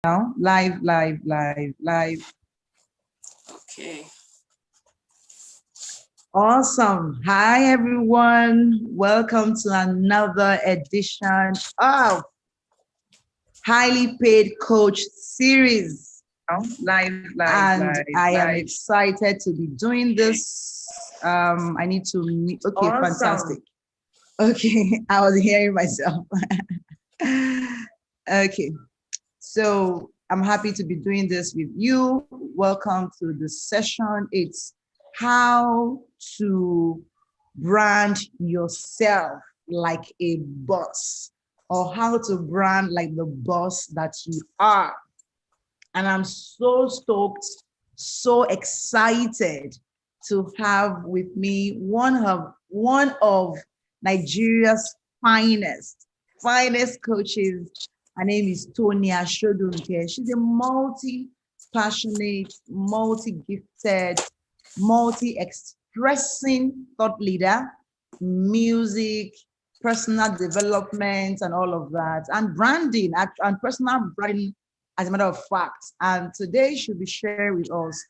Now, live. Okay. Awesome. Hi, everyone. Welcome to another edition of Highly Paid Coach series. And I am excited to be doing this. I need to meet. Okay, awesome. Fantastic. Okay, I was hearing myself. Okay, so I'm happy to be doing this with you. Welcome to the session. It's how to brand yourself like a boss, or how to brand like the boss that you are. And I'm so stoked, so excited to have with me one of Nigeria's finest coaches. Her name is Temi Ajibewa. She's a multi-passionate, multi-gifted, multi-expressing thought leader, music, personal development, and all of that, and branding and personal branding, as a matter of fact. And today she'll be sharing with us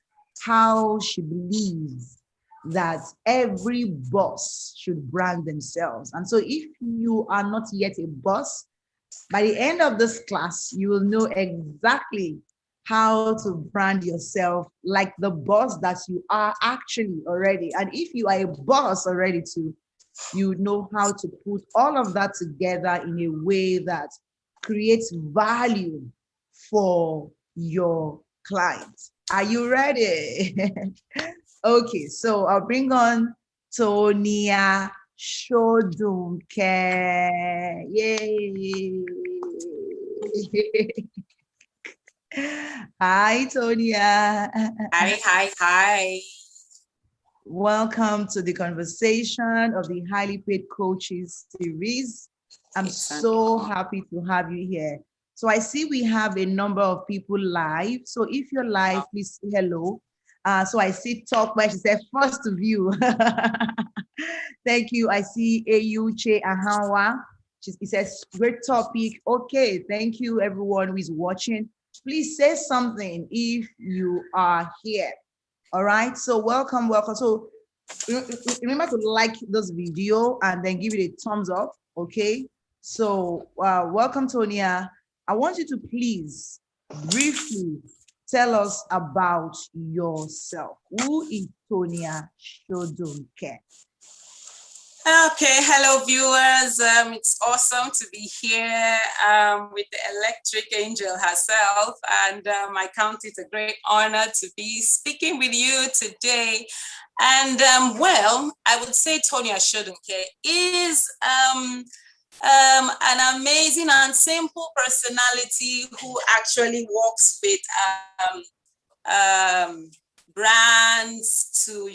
how she believes that every boss should brand themselves. And so if you are not yet a boss, by the end of this class, you will know exactly how to brand yourself like the boss that you are actually already. And if you are a boss already too, you know how to put all of that together in a way that creates value for your clients. Are you ready? Okay, so I'll bring on Tonia Shodunke. Yay! Hi, Tonia. Hi. Welcome to the conversation of the Highly Paid Coaches series. I'm so happy to have you here. So I see we have a number of people live. So if you're live, please say hello. So I see Talk, where she said first to view. Thank you. I see Ayuche Ahawa. He says, great topic. Okay, thank you everyone who is watching. Please say something if you are here. All right, so welcome. So remember to like this video and then give it a thumbs up, okay? So welcome, Tonia. I want you to please briefly tell us about yourself. Who is Tonia Shodunke? Okay, hello viewers. It's awesome to be here with the electric angel herself, and I count it a great honor to be speaking with you today. And well, I would say Tonia Shodunke is an amazing and simple personality who actually works with brands to,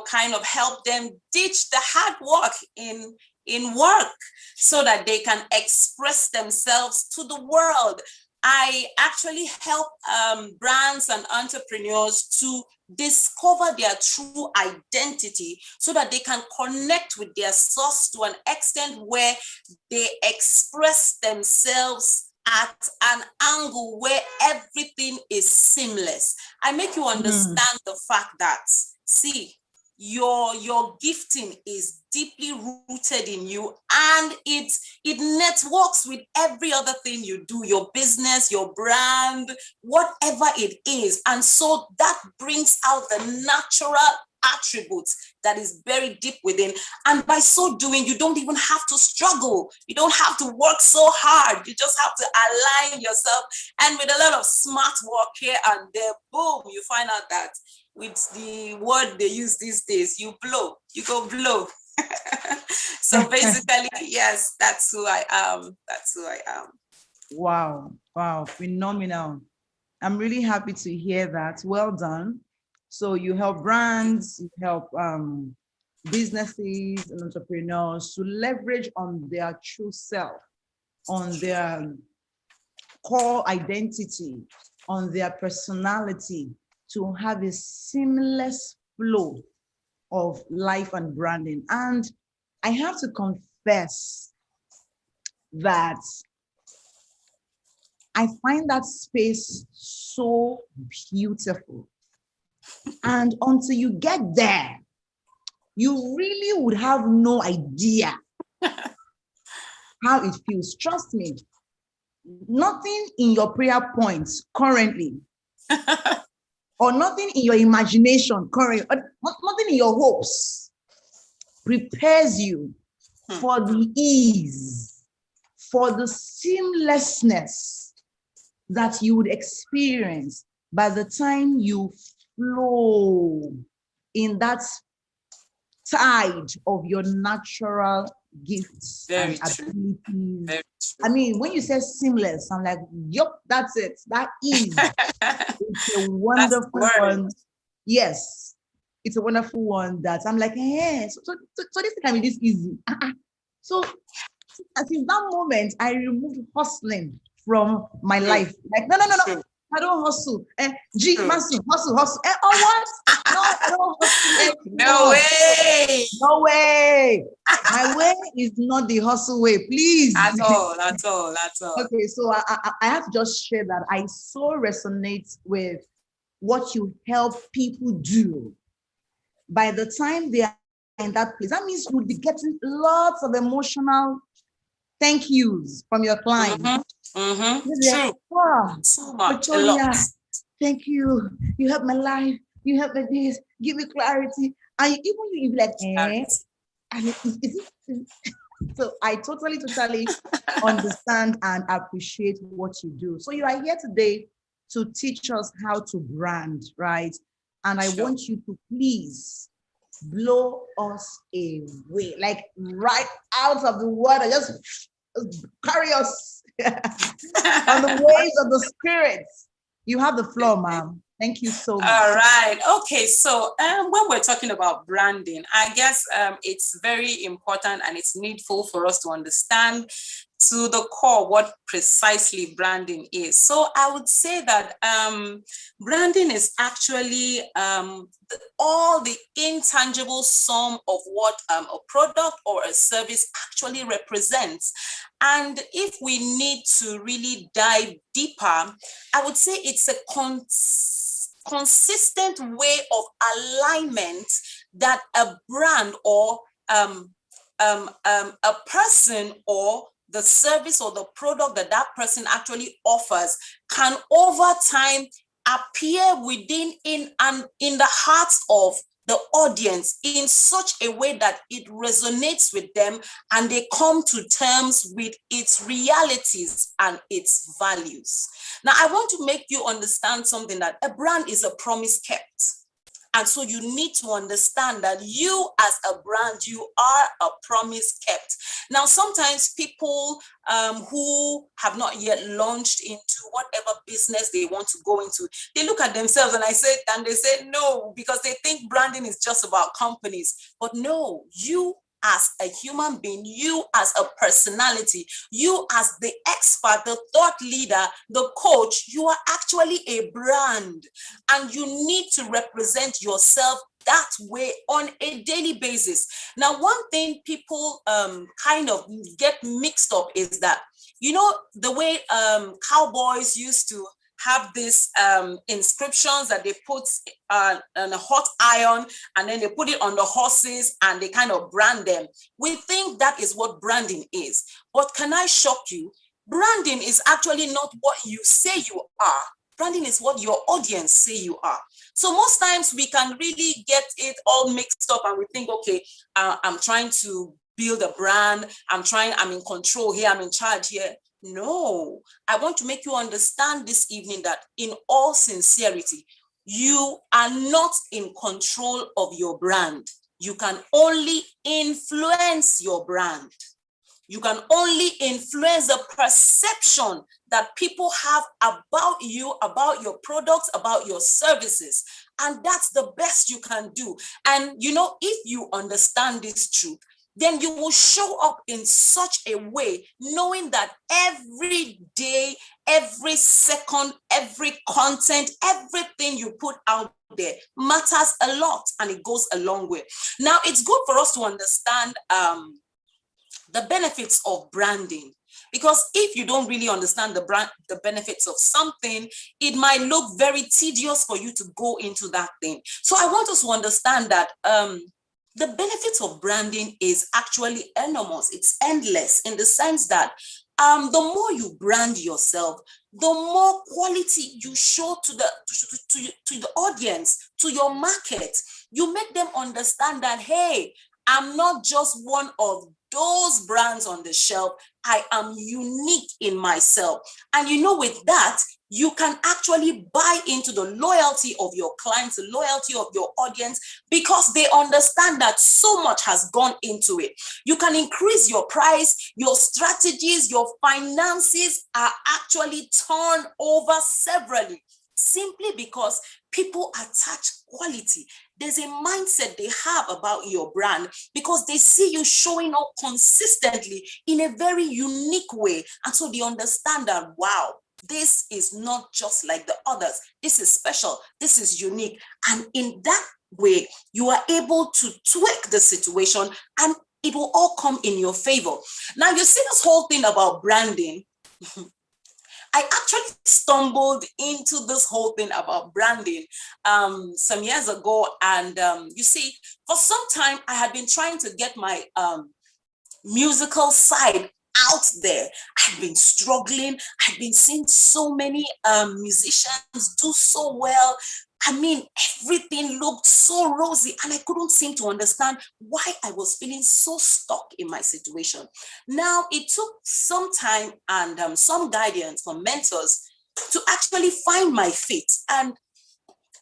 kind of help them ditch the hard work in work so that they can express themselves to the world. I actually help brands and entrepreneurs to discover their true identity so that they can connect with their source to an extent where they express themselves at an angle where everything is seamless. I make you understand the fact that, see, your gifting is deeply rooted in you, and it networks with every other thing you do, your business, your brand, whatever it is. And so that brings out the natural attributes that is very deep within. And by so doing, you don't even have to struggle. You don't have to work so hard. You just have to align yourself. And with a lot of smart work here and there, boom, you find out that with the word they use these days, you go blow. So basically, yes, that's who I am. Wow, phenomenal. I'm really happy to hear that. Well done. So you help brands, you help businesses and entrepreneurs to leverage on their true self, on their core identity, on their personality, to have a seamless flow of life and branding. And I have to confess that I find that space so beautiful. And until you get there, you really would have no idea how it feels. Trust me, nothing in your prayer points currently, or nothing in your imagination currently, or nothing in your hopes prepares you for the ease, for the seamlessness that you would experience by the time you flow in that tide of your natural gifts Very and true. abilities. Very true. I mean, when you say seamless, I'm like, yup, that's it. That is it's a wonderful one. Yes, it's a wonderful one that I'm like, hey, so this can be this easy. So since that moment, I removed hustling from my life. Like, no. I don't hustle. Masu, hustle. What? No, I don't hustle. No way. No way. My way is not the hustle way, please. At all. Okay, so I have to just share that I so resonate with what you help people do. By the time they are in that place, that means you'll be getting lots of emotional thank yous from your clients. True. Wow, So much. Victoria, A lot. thank you. You helped my life. You helped me this. Give me clarity. And even you be like, I mean, so I totally understand and appreciate what you do. So you are here today to teach us how to brand, right? And I want you to please blow us away, like right out of the water, just carry us on the waves of the spirit. You have the floor, ma'am. Thank you so much. All right. Okay. So when we're talking about branding, I guess it's very important and it's needful for us to understand to the core what precisely branding is. So I would say that branding is actually all the intangible sum of what a product or a service actually represents. And if we need to really dive deeper, I would say it's a consistent way of alignment that a brand or a person or the service or the product that that person actually offers can over time appear within in the hearts of the audience in such a way that it resonates with them and they come to terms with its realities and its values. Now, I want to make you understand something, that a brand is a promise kept. And so you need to understand that you as a brand, you are a promise kept. Now, sometimes people who have not yet launched into whatever business they want to go into, they look at themselves and they say no, because they think branding is just about companies. But no, you as a human being, you as a personality, you as the expert, the thought leader, the coach, you are actually a brand, and you need to represent yourself that way on a daily basis. Now, one thing people kind of get mixed up is that, you know, the way cowboys used to have these inscriptions that they put on a hot iron and then they put it on the horses and they kind of brand them. We think that is what branding is. But can I shock you? Branding is actually not what you say you are. Branding is what your audience say you are. So most times we can really get it all mixed up and we think, okay, I'm trying to build a brand. I'm in control here. I'm in charge here. No, I want to make you understand this evening that in all sincerity, you are not in control of your brand. You can only influence your brand. You can only influence the perception that people have about you, about your products, about your services. And that's the best you can do. And, you know, if you understand this truth, then you will show up in such a way, knowing that every day, every second, every content, everything you put out there matters a lot and it goes a long way. Now, it's good for us to understand the benefits of branding. Because if you don't really understand the benefits of something, it might look very tedious for you to go into that thing. So I want us to understand that the benefits of branding is actually enormous. It's endless in the sense that the more you brand yourself, the more quality you show to the audience, to your market. You make them understand that, hey, I'm not just one of those brands on the shelf. I am unique in myself. And with that, you can actually buy into the loyalty of your clients, the loyalty of your audience, because they understand that so much has gone into it. You can increase your price, your strategies, your finances are actually turned over severally, simply because people attach quality. There's a mindset they have about your brand because they see you showing up consistently in a very unique way. And so they understand that, wow, this is not just like the others. This is special. This is unique. And in that way, you are able to tweak the situation and it will all come in your favor. Now, you see this whole thing about branding. I actually stumbled into this whole thing about branding some years ago. And you see, for some time, I had been trying to get my musical side out there. I've been struggling. I've been seeing so many musicians do so well. I mean, everything looked so rosy and I couldn't seem to understand why I was feeling so stuck in my situation. Now, it took some time and some guidance from mentors to actually find my fit. And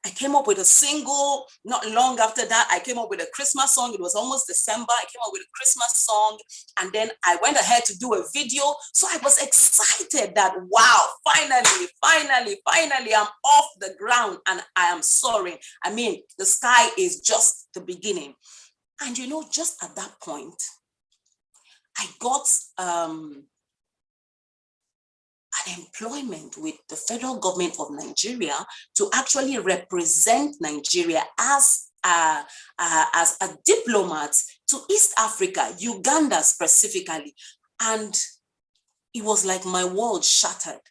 I came up with a single. Not long after that, I came up with a Christmas song. It was almost December. I came up with a Christmas song. And then I went ahead to do a video. So I was excited that, wow, finally, I'm off the ground and I am soaring. I mean, the sky is just the beginning. And just at that point, I got an employment with the federal government of Nigeria to actually represent Nigeria as a diplomat to East Africa, Uganda specifically. And it was like my world shattered.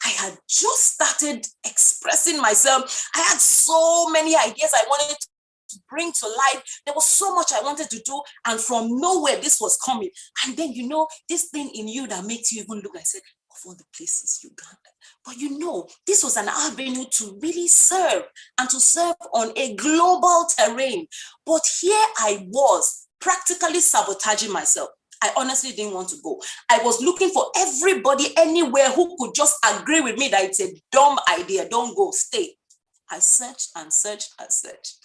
I had just started expressing myself. I had so many ideas I wanted to bring to life. There was so much I wanted to do, and from nowhere this was coming. And then this thing in you that makes you even look, I said, of all the places, Uganda. But this was an avenue to really serve and to serve on a global terrain. But here I was practically sabotaging myself. I honestly didn't want to go. I was looking for everybody anywhere who could just agree with me that it's a dumb idea. Don't go, stay. I searched and searched and searched.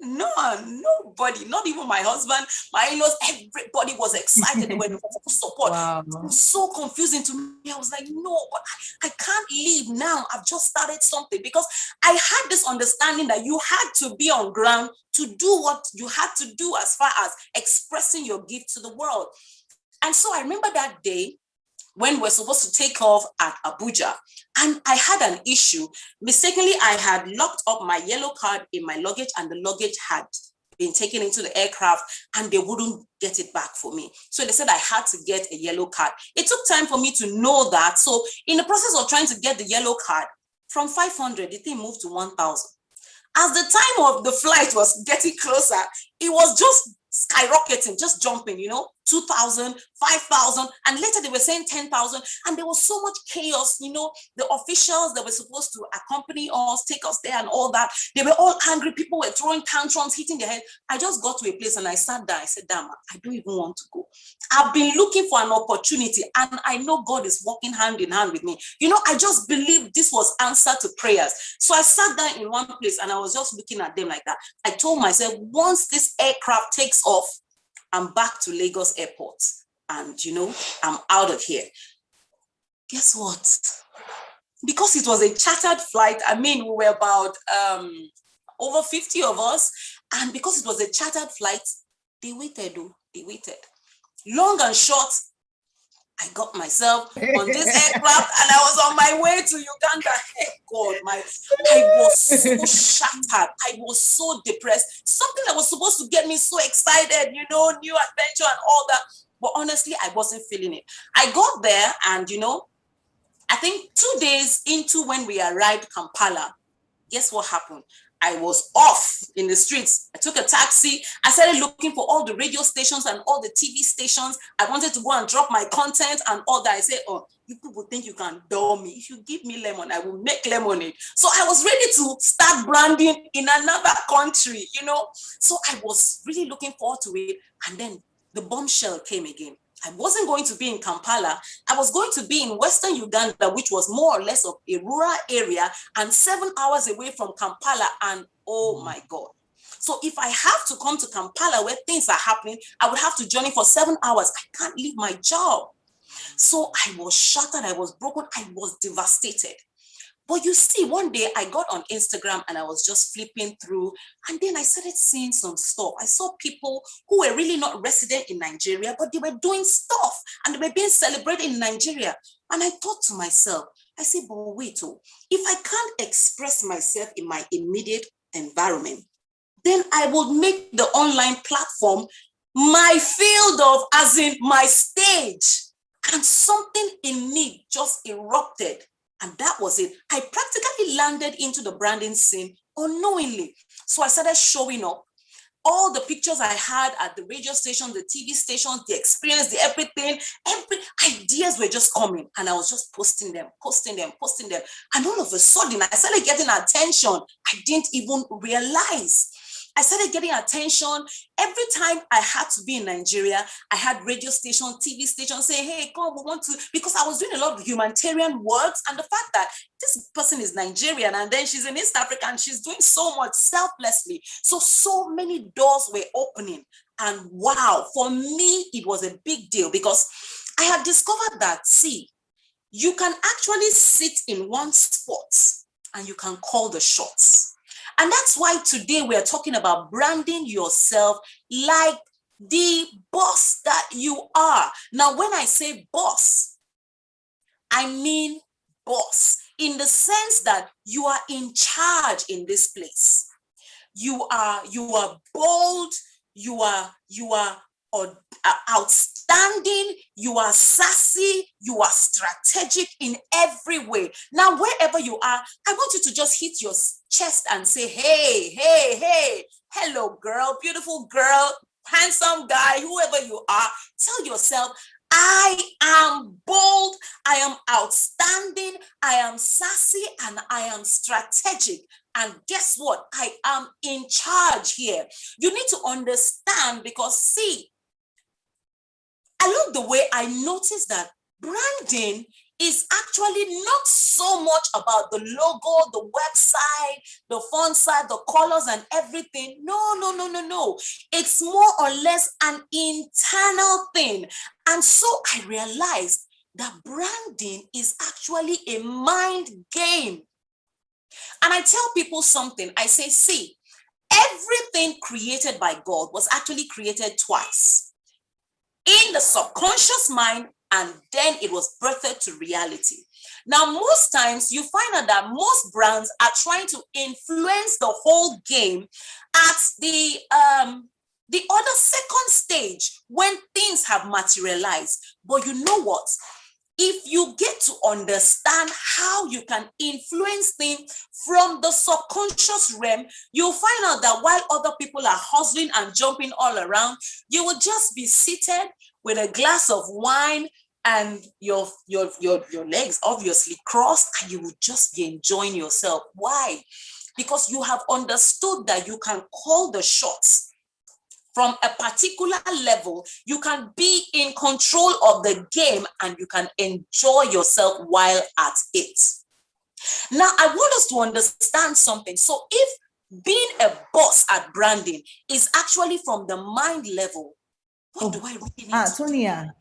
No, nobody, not even my husband, my in-laws, everybody was excited. They were in full support. Wow. It was so confusing to me. I was like, no, but I can't leave now. I've just started something, because I had this understanding that you had to be on ground to do what you had to do as far as expressing your gift to the world. And so I remember that day when we're supposed to take off at Abuja, and I had an issue. Mistakenly, I had locked up my yellow card in my luggage, and the luggage had been taken into the aircraft and they wouldn't get it back for me. So they said I had to get a yellow card. It took time for me to know that. So in the process of trying to get the yellow card, from 500, the thing moved to 1,000. As the time of the flight was getting closer, it was just skyrocketing, just jumping, 2,000, 5,000, and later they were saying 10,000, and there was so much chaos. The officials that were supposed to accompany us, take us there and all that, they were all angry. People were throwing tantrums, hitting their head. I just got to a place and I sat down. I said, damn, I don't even want to go. I've been looking for an opportunity, and I know God is working hand in hand with me. I just believed this was answer to prayers. So I sat down in one place and I was just looking at them like that. I told myself, once this aircraft takes off, I'm back to Lagos Airport, and I'm out of here. Guess what? Because it was a chartered flight, I mean, we were about over 50 of us, and because it was a chartered flight, they waited. Long and short, I got myself on this aircraft and I was on my way to Uganda. Hey God, I was so shattered. I was so depressed. Something that was supposed to get me so excited, new adventure and all that. But honestly, I wasn't feeling it. I got there and, you know, I think 2 days into when we arrived Kampala, guess what happened? I was off in the streets. I took a taxi. I started looking for all the radio stations and all the TV stations. I wanted to go and drop my content and all that. I said, oh, you people think you can dull me. If you give me lemon, I will make lemonade. So I was ready to start branding in another country, you know. So I was really looking forward to it. And then the bombshell came again. I wasn't going to be in Kampala. I was going to be in Western Uganda, which was more or less of a rural area and 7 hours away from Kampala. And oh my God. So if I have to come to Kampala where things are happening, I would have to journey for 7 hours. I can't leave my job. So I was shattered. I was broken. I was devastated. But you see, one day I got on Instagram and I was just flipping through, and then I started seeing some stuff. I saw people who were really not resident in Nigeria, but they were doing stuff and they were being celebrated in Nigeria. And I thought to myself, I said, but wait, if I can't express myself in my immediate environment, then I will make the online platform my field of, as in my stage. And something in me just erupted. And that was it. I practically landed into the branding scene unknowingly. So I started showing up. All the pictures I had at the radio station, the TV stations, the experience, the everything, every ideas were just coming. And I was just posting them. And all of a sudden, I started getting attention. I didn't even realize. I started getting attention. Every time I had to be in Nigeria, I had radio stations, TV stations saying, hey, come, we want to, because I was doing a lot of humanitarian works. And the fact that this person is Nigerian and then she's in East Africa and she's doing so much selflessly. So many doors were opening. And wow, for me, it was a big deal because I had discovered that, see, you can actually sit in one spot and you can call the shots. And that's why today we're talking about branding yourself like the boss that you are. Now, when I say boss, I mean boss in the sense that you are in charge in this place. You are bold, you are outstanding, you are sassy, you are strategic in every way. Now, wherever you are, I want you to just hit your chest and say, hey, hello, girl, beautiful girl, handsome guy, whoever you are, tell yourself, I am bold, I am outstanding, I am sassy, and I am strategic. And guess what? I am in charge here. You need to understand because, see, I love the way I noticed that branding is actually not so much about the logo, the website, the font size, the colors and everything. No. It's more or less an internal thing. And so I realized that branding is actually a mind game. And I tell people something. I say, see, everything created by God was actually created twice. In the subconscious mind, and then it was birthed to reality. Now, most times you find out that most brands are trying to influence the whole game at the other second stage when things have materialized. But you know what? If you get to understand how you can influence things from the subconscious realm, you'll find out that while other people are hustling and jumping all around, you will just be seated with a glass of wine and your legs obviously crossed, and you will just be enjoying yourself. Why? Because you have understood that you can call the shots. From a particular level, you can be in control of the game and you can enjoy yourself while at it. Now, I want us to understand something. So if being a boss at branding is actually from the mind level, what do I really need to Tonia, do?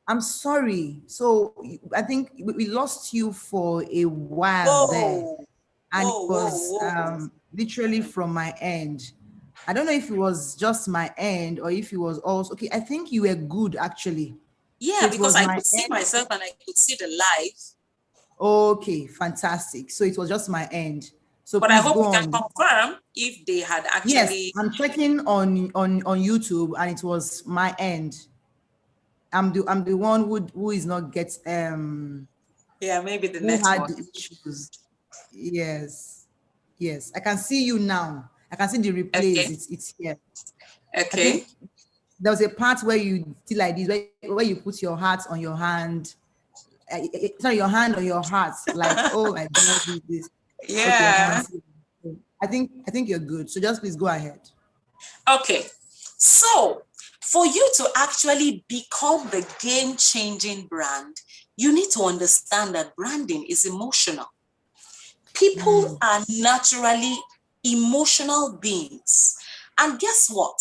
I'm sorry. So I think we lost you for a while there. And it was literally from my end. I don't know if it was just my end or if it was also, okay, I think you were good actually. Yeah, So because I could see myself and I could see the live. Okay, fantastic. So it was just my end. So but I please hope go you can on. confirm if they had actually. Yes, I'm checking on YouTube and it was my end. I'm the one who is not get Yeah, maybe the who had network. the issues. Yes, yes. I can see you now. I can see the replays. Okay. It's here. I Okay. think there was a part where you did like this, where you put your heart on your hand, sorry, your hand on your heart, like, oh my God, this. Okay, I can Yeah. see. I think you're good. So just please go ahead. Okay. So for you to actually become the game-changing brand, you need to understand that branding is emotional. People are naturally emotional beings. And guess what?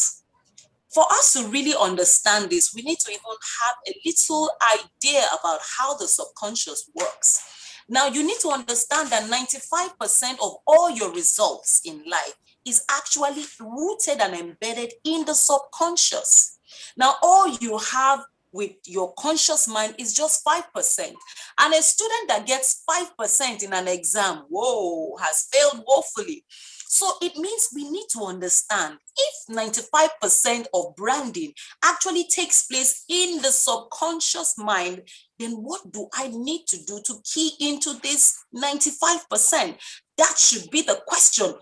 For us to really understand this, we need to even have a little idea about how the subconscious works. Now, you need to understand that 95% of all your results in life is actually rooted and embedded in the subconscious. Now, all you have with your conscious mind is just 5%. And a student that gets 5% in an exam, whoa, has failed woefully. So it means we need to understand if 95% of branding actually takes place in the subconscious mind, then what do I need to do to key into this 95%? That should be the question,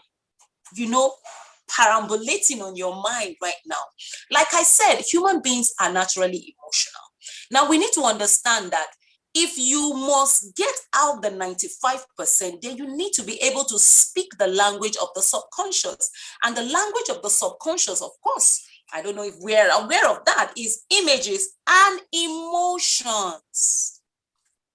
perambulating on your mind right now. Like I said, human beings are naturally emotional. Now we need to understand that if you must get out the 95%, then you need to be able to speak the language of the subconscious. And the language of the subconscious, of course, I don't know if we're aware of that, is images and emotions.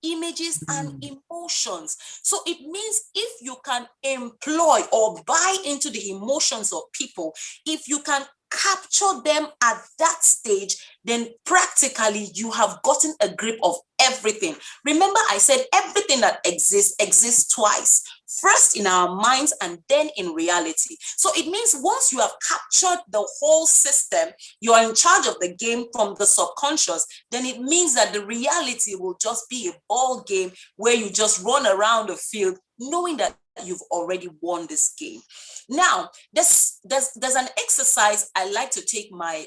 Images and emotions. So it means if you can employ or buy into the emotions of people, if you can capture them at that stage, then practically you have gotten a grip of everything. Remember, I said everything that exists twice. First in our minds and then in reality. So it means once you have captured the whole system, you are in charge of the game from the subconscious, then it means that the reality will just be a ball game where you just run around the field knowing that you've already won this game. Now, there's an exercise I like to take my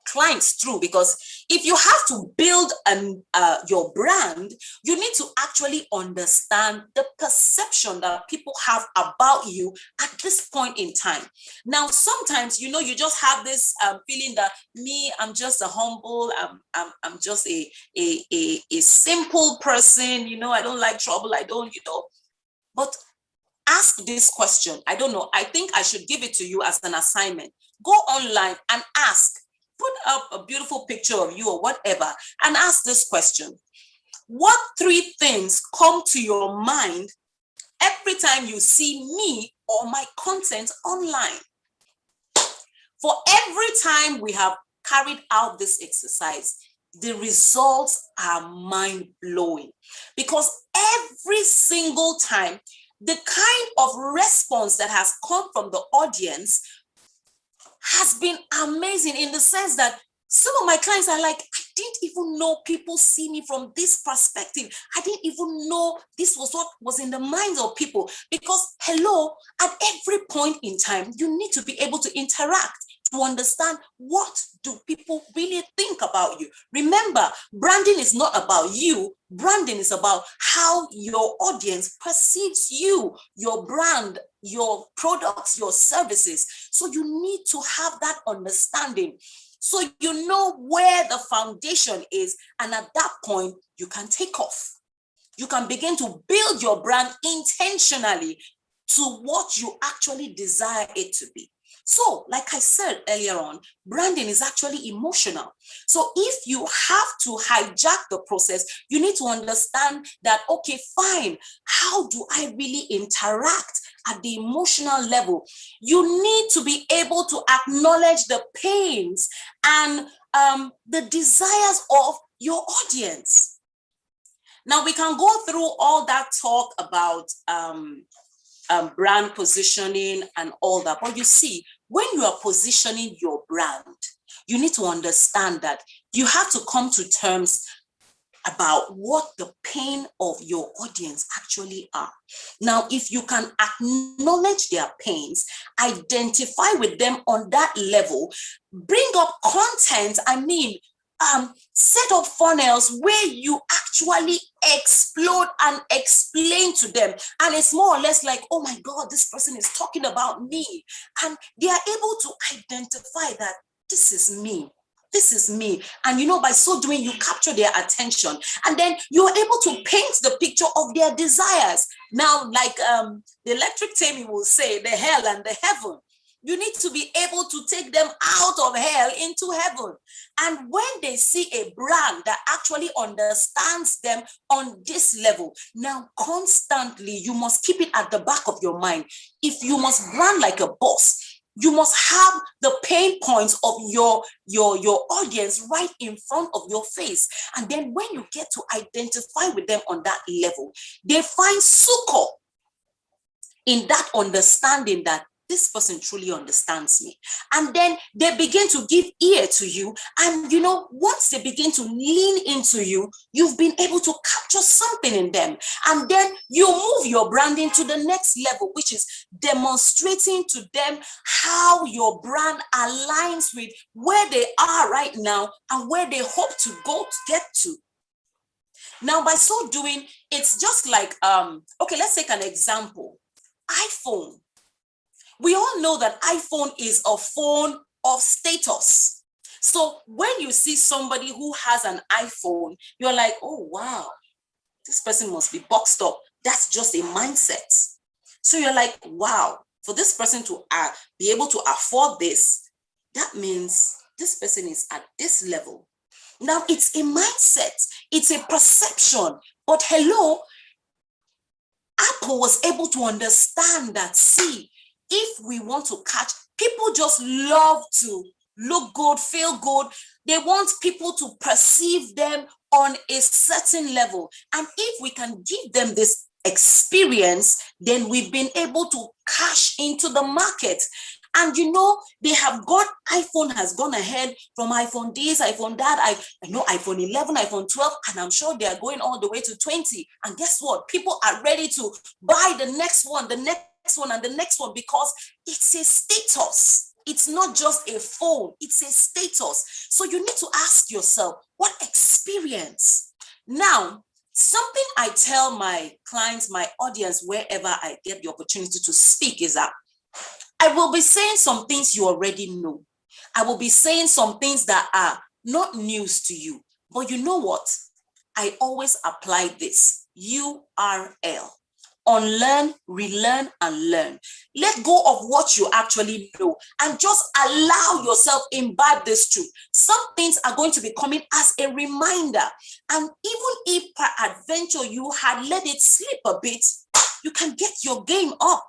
clients through, because if you have to build your brand, you need to actually understand the perception that people have about you at this point in time. Now, sometimes, you just have this feeling that I'm just a humble, I'm just a simple person, I don't like trouble, I don't, but ask this question. I don't know. I think I should give it to you as an assignment. Go online and ask. Put up a beautiful picture of you or whatever and ask this question. What 3 things come to your mind every time you see me or my content online? For every time we have carried out this exercise, the results are mind-blowing, because every single time, the kind of response that has come from the audience has been amazing, in the sense that some of my clients are like, I didn't even know people see me from this perspective. I didn't even know this was what was in the minds of people. Because, hello, at every point in time, you need to be able to interact to understand what do people really think about you. Remember, branding is not about you. Branding is about how your audience perceives you, your brand, your products, your services. So you need to have that understanding, so you know where the foundation is, and at that point, you can take off. You can begin to build your brand intentionally to what you actually desire it to be. So, like I said earlier on, branding is actually emotional. So if you have to hijack the process, you need to understand that, okay, fine, how do I really interact at the emotional level? You need to be able to acknowledge the pains and the desires of your audience. Now, we can go through all that talk about brand positioning and all that. But you see, when you are positioning your brand, you need to understand that you have to come to terms about what the pain of your audience actually are. Now, if you can acknowledge their pains, identify with them on that level, bring up content, set up funnels where you actually explode and explain to them. And it's more or less like, oh my God, this person is talking about me. And they are able to identify that this is me. This is me. And by so doing, you capture their attention. And then you're able to paint the picture of their desires. Now, like the electric Temi will say, the hell and the heaven. You need to be able to take them out of hell into heaven. And when they see a brand that actually understands them on this level, now constantly, you must keep it at the back of your mind. If you must brand like a boss, you must have the pain points of your audience right in front of your face. And then when you get to identify with them on that level, they find succor in that understanding that this person truly understands me. And then they begin to give ear to you. And once they begin to lean into you, you've been able to capture something in them. And then you move your branding to the next level, which is demonstrating to them how your brand aligns with where they are right now and where they hope to go to get to. Now, by so doing, it's just like, okay, let's take an example. iPhone. We all know that iPhone is a phone of status. So when you see somebody who has an iPhone, you're like, oh, wow, this person must be boxed up. That's just a mindset. So you're like, wow, for this person to be able to afford this, that means this person is at this level. Now, it's a mindset. It's a perception. But hello, Apple was able to understand that, see, if we want to catch, people just love to look good, feel good. They want people to perceive them on a certain level. And if we can give them this experience, then we've been able to cash into the market. And they have iPhone has gone ahead from iPhone this, iPhone that, I know iPhone 11, iPhone 12, and I'm sure they are going all the way to 20. And guess what? People are ready to buy the next one, the next one, and the next one, because it's a status. It's not just a phone, it's a status. So you need to ask yourself, what experience? Now, something I tell my clients, my audience, wherever I get the opportunity to speak is that I will be saying some things you already know. I will be saying some things that are not news to you. But you know what? I always apply this URL. Unlearn, relearn, and learn. Let go of what you actually know and just allow yourself imbibe this truth. Some things are going to be coming as a reminder. And even if peradventure you had let it slip a bit, you can get your game up.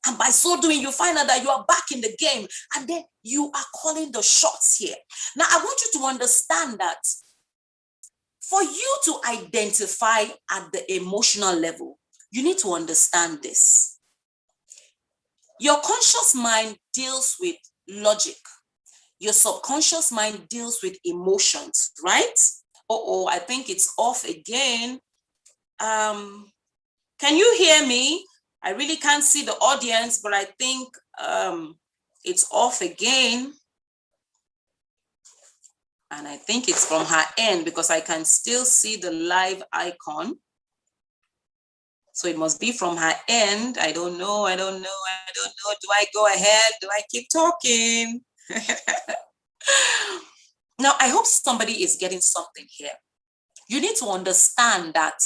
And by so doing, you find out that you are back in the game. And then you are calling the shots here. Now, I want you to understand that for you to identify at the emotional level, you need to understand this. Your conscious mind deals with logic. Your subconscious mind deals with emotions, right? Oh, I think it's off again. Can you hear me? I really can't see the audience, but I think it's off again. And I think it's from her end because I can still see the live icon. So it must be from her end. I don't know. Do I go ahead? Do I keep talking? Now, I hope somebody is getting something here. You need to understand that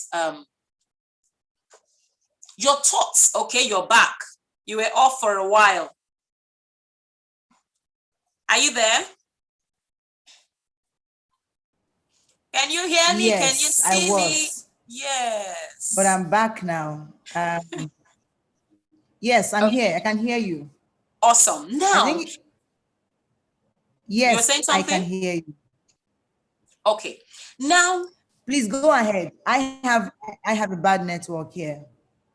your thoughts, okay, you're back. You were off for a while. Are you there? Can you hear me? Yes, can you see I was. me? Yes. But I'm back now. Yes, I'm here. I can hear you. Awesome. Now, yes, you're saying something? I can hear you. Okay. Now, please go ahead. I have a bad network here.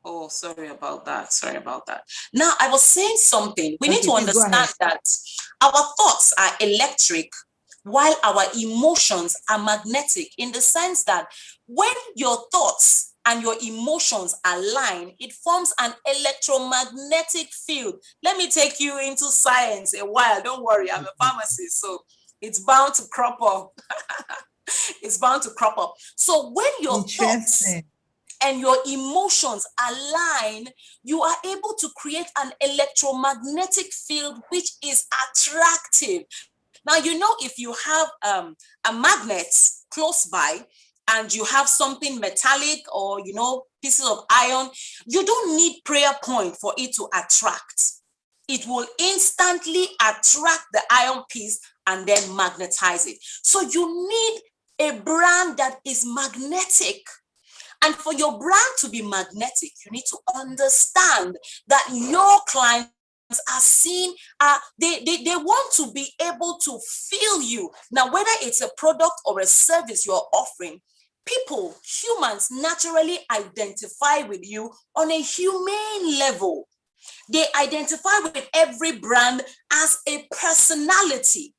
Oh, sorry about that. Sorry about that. Now, I was saying something. We need to understand that our thoughts are electric while our emotions are magnetic, in the sense that when your thoughts and your emotions align, it forms an electromagnetic field. Let me take you into science a while. Don't worry, I'm a pharmacist. So It's bound to crop up. It's bound to crop up. So when your thoughts and your emotions align, you are able to create an electromagnetic field which is attractive. Now, you know, if you have a magnet close by and you have something metallic or, you know, pieces of iron, you don't need prayer point for it to attract. It will instantly attract the iron piece and then magnetize it. So you need a brand that is magnetic. And for your brand to be magnetic, you need to understand that your clients are seen, they want to be able to feel you. Now, whether it's a product or a service you're offering, people, humans naturally identify with you on a humane level. They identify with every brand as a personality.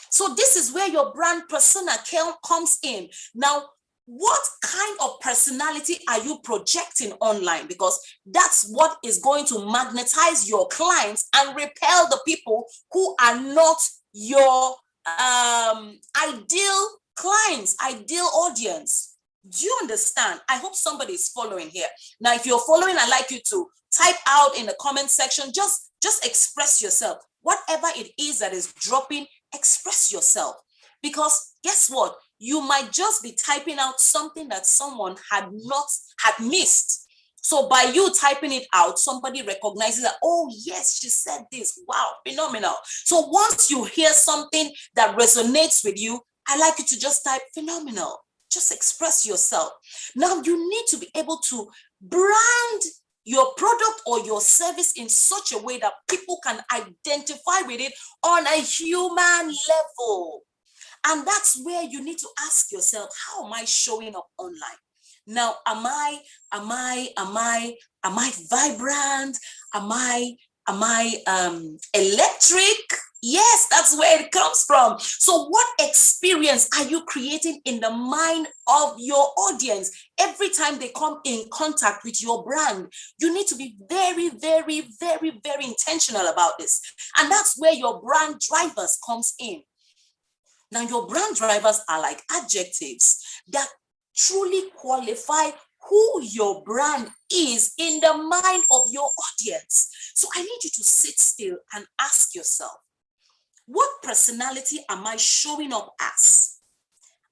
So this is where your brand persona comes in. Now, what kind of personality are you projecting online? Because that's what is going to magnetize your clients and repel the people who are not your ideal clients, ideal audience. Do you understand? I hope somebody is following here. Now, if you're following, I'd like you to type out in the comment section, just express yourself. Whatever it is that is dropping, express yourself. Because guess what? You might just be typing out something that someone had missed. So by you typing it out, somebody recognizes that, oh yes, she said this. Wow, phenomenal. So once you hear something that resonates with you, I like you to just type phenomenal. Just express yourself. Now you need to be able to brand your product or your service in such a way that people can identify with it on a human level. And that's where you need to ask yourself, how am I showing up online? Now, am I vibrant? Am I electric? Yes, that's where it comes from. So what experience are you creating in the mind of your audience every time they come in contact with your brand? You need to be very, very, very, very intentional about this. And that's where your brand drivers comes in. Now, your brand drivers are like adjectives that truly qualify who your brand is in the mind of your audience. So I need you to sit still and ask yourself, what personality am I showing up as?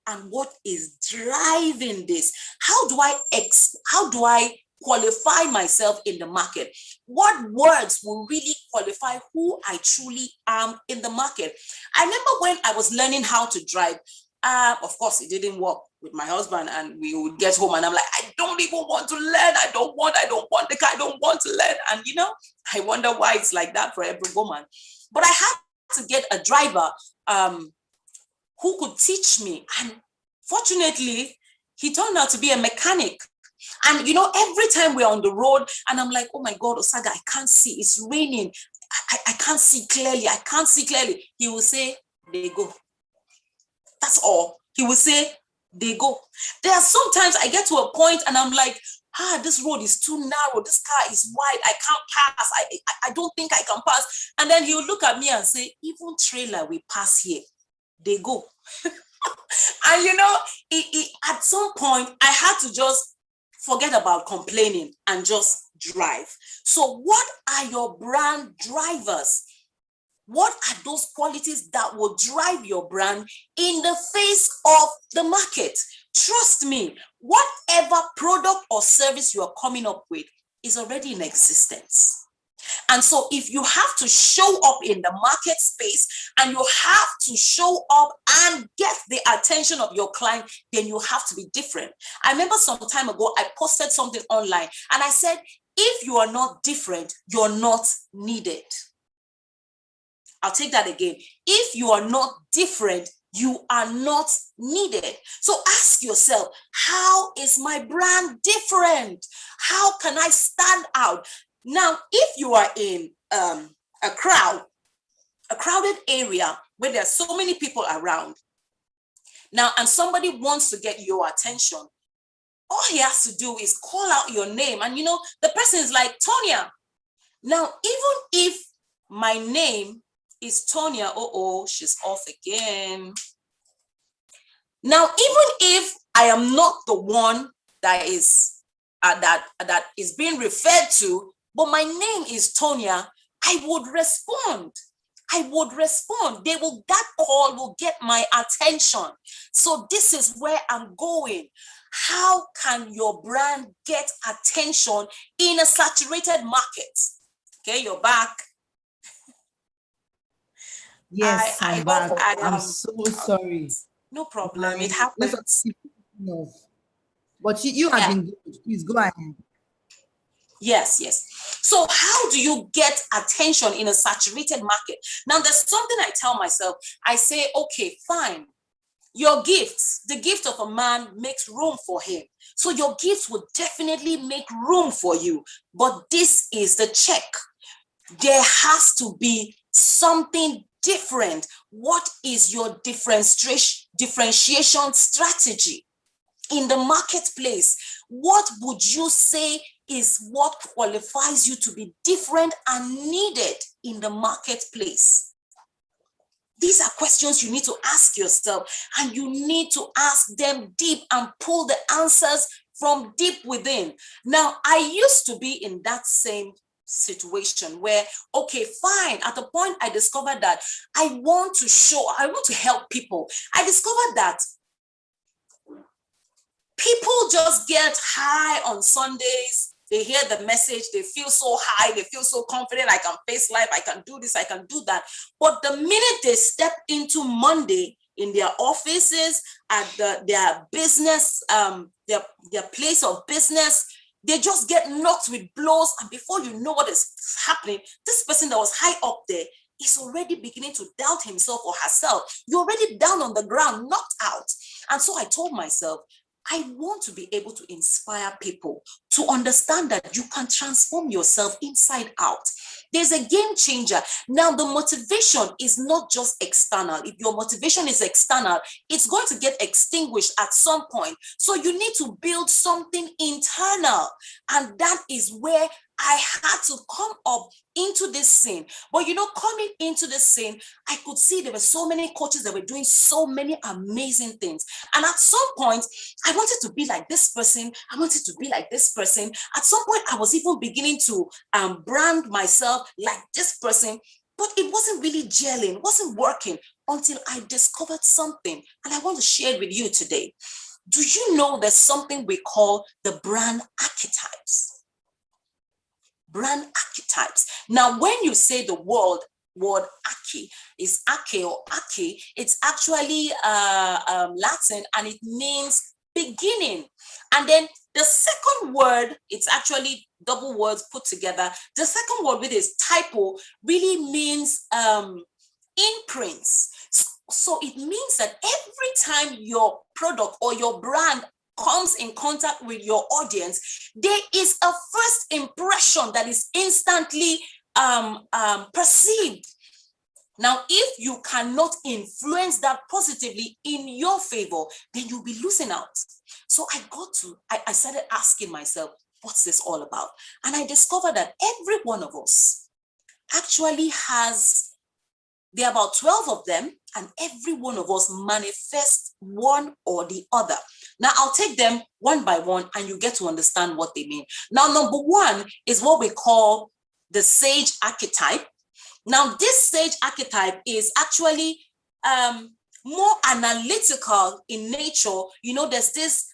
And what is driving this? How do I qualify myself in the market? What words will really qualify who I truly am in the market? I remember when I was learning how to drive, of course, it didn't work with my husband, and we would get home and I'm like, I don't even want to learn. I don't want the car. I don't want to learn. And you know, I wonder why it's like that for every woman. But I had to get a driver who could teach me. And fortunately, he turned out to be a mechanic. And you know, every time we're on the road and I'm like, oh my God, Osaga, I can't see. It's raining. I can't see clearly. I can't see clearly. He will say, they go. That's all. He will say, they go. There are sometimes I get to a point and I'm like, this road is too narrow. This car is wide. I can't pass. I don't think I can pass. And then he'll look at me and say, even trailer we pass here, they go. And you know, at some point, I had to just forget about complaining and just drive. So what are your brand drivers? What are those qualities that will drive your brand in the face of the market? Trust me, whatever product or service you are coming up with is already in existence. And so if you have to show up in the market space and you have to show up and get the attention of your client, then you have to be different. I remember some time ago, I posted something online and I said, if you are not different, you're not needed. I'll take that again. If you are not different, you are not needed. So ask yourself, how is my brand different? How can I stand out? Now, if you are in a crowded area where there are so many people around, now, and somebody wants to get your attention, all he has to do is call out your name. And, you know, the person is like, Tonya. Now, even if my name Is Tonya. Oh, she's off again. Now, even if I am not the one that is that is being referred to, but my name is Tonya, I would respond. That call will get my attention. So this is where I'm going. How can your brand get attention in a saturated market? Okay, you're back. Yes, I'm back. I'm so sorry. No problem. It happens. But you have been good. Please go ahead. Yes. So how do you get attention in a saturated market? Now, there's something I tell myself. I say, okay, fine. Your gifts, the gift of a man makes room for him. So your gifts will definitely make room for you. But this is the check. There has to be something different. What is your differentiation strategy in the marketplace? What would you say is what qualifies you to be different and needed in the marketplace? These are questions you need to ask yourself, and you need to ask them deep and pull the answers from deep within. Now, I used to be in that same situation where, okay, fine. At the point I discovered that I want to help people. I discovered that people just get high on Sundays. They hear the message, they feel so high, they feel so confident. I can face life, I can do this, I can do that. But the minute they step into Monday in their offices, at their business, their place of business, they just get knocked with blows. And before you know what is happening, this person that was high up there is already beginning to doubt himself or herself. You're already down on the ground, knocked out. And so I told myself, I want to be able to inspire people to understand that you can transform yourself inside out. There's a game changer. Now, the motivation is not just external. If your motivation is external, it's going to get extinguished at some point. So you need to build something internal. And that is where I had to come up into this scene. But coming into this scene, I could see there were so many coaches that were doing so many amazing things. And at some point, I wanted to be like this person. I wanted to be like this person. At some point, I was even beginning to brand myself like this person, but it wasn't really gelling, wasn't working until I discovered something. And I want to share it with you today. Do you know there's something we call the brand archetypes? Brand archetypes. Now, when you say the word arche is arche or arche, it's actually Latin, and it means beginning. And then the second word, it's actually double words put together. The second word, with its typo, really means imprints. So it means that every time your product or your brand comes in contact with your audience, there is a first impression that is instantly perceived. Now, if you cannot influence that positively in your favor, then you'll be losing out. So I started asking myself, what's this all about? And I discovered that every one of us actually has, there are about 12 of them, and every one of us manifests one or the other. Now, I'll take them one by one, and you get to understand what they mean. Now, number one is what we call the Sage Archetype. Now, this Sage Archetype is actually more analytical in nature. There's this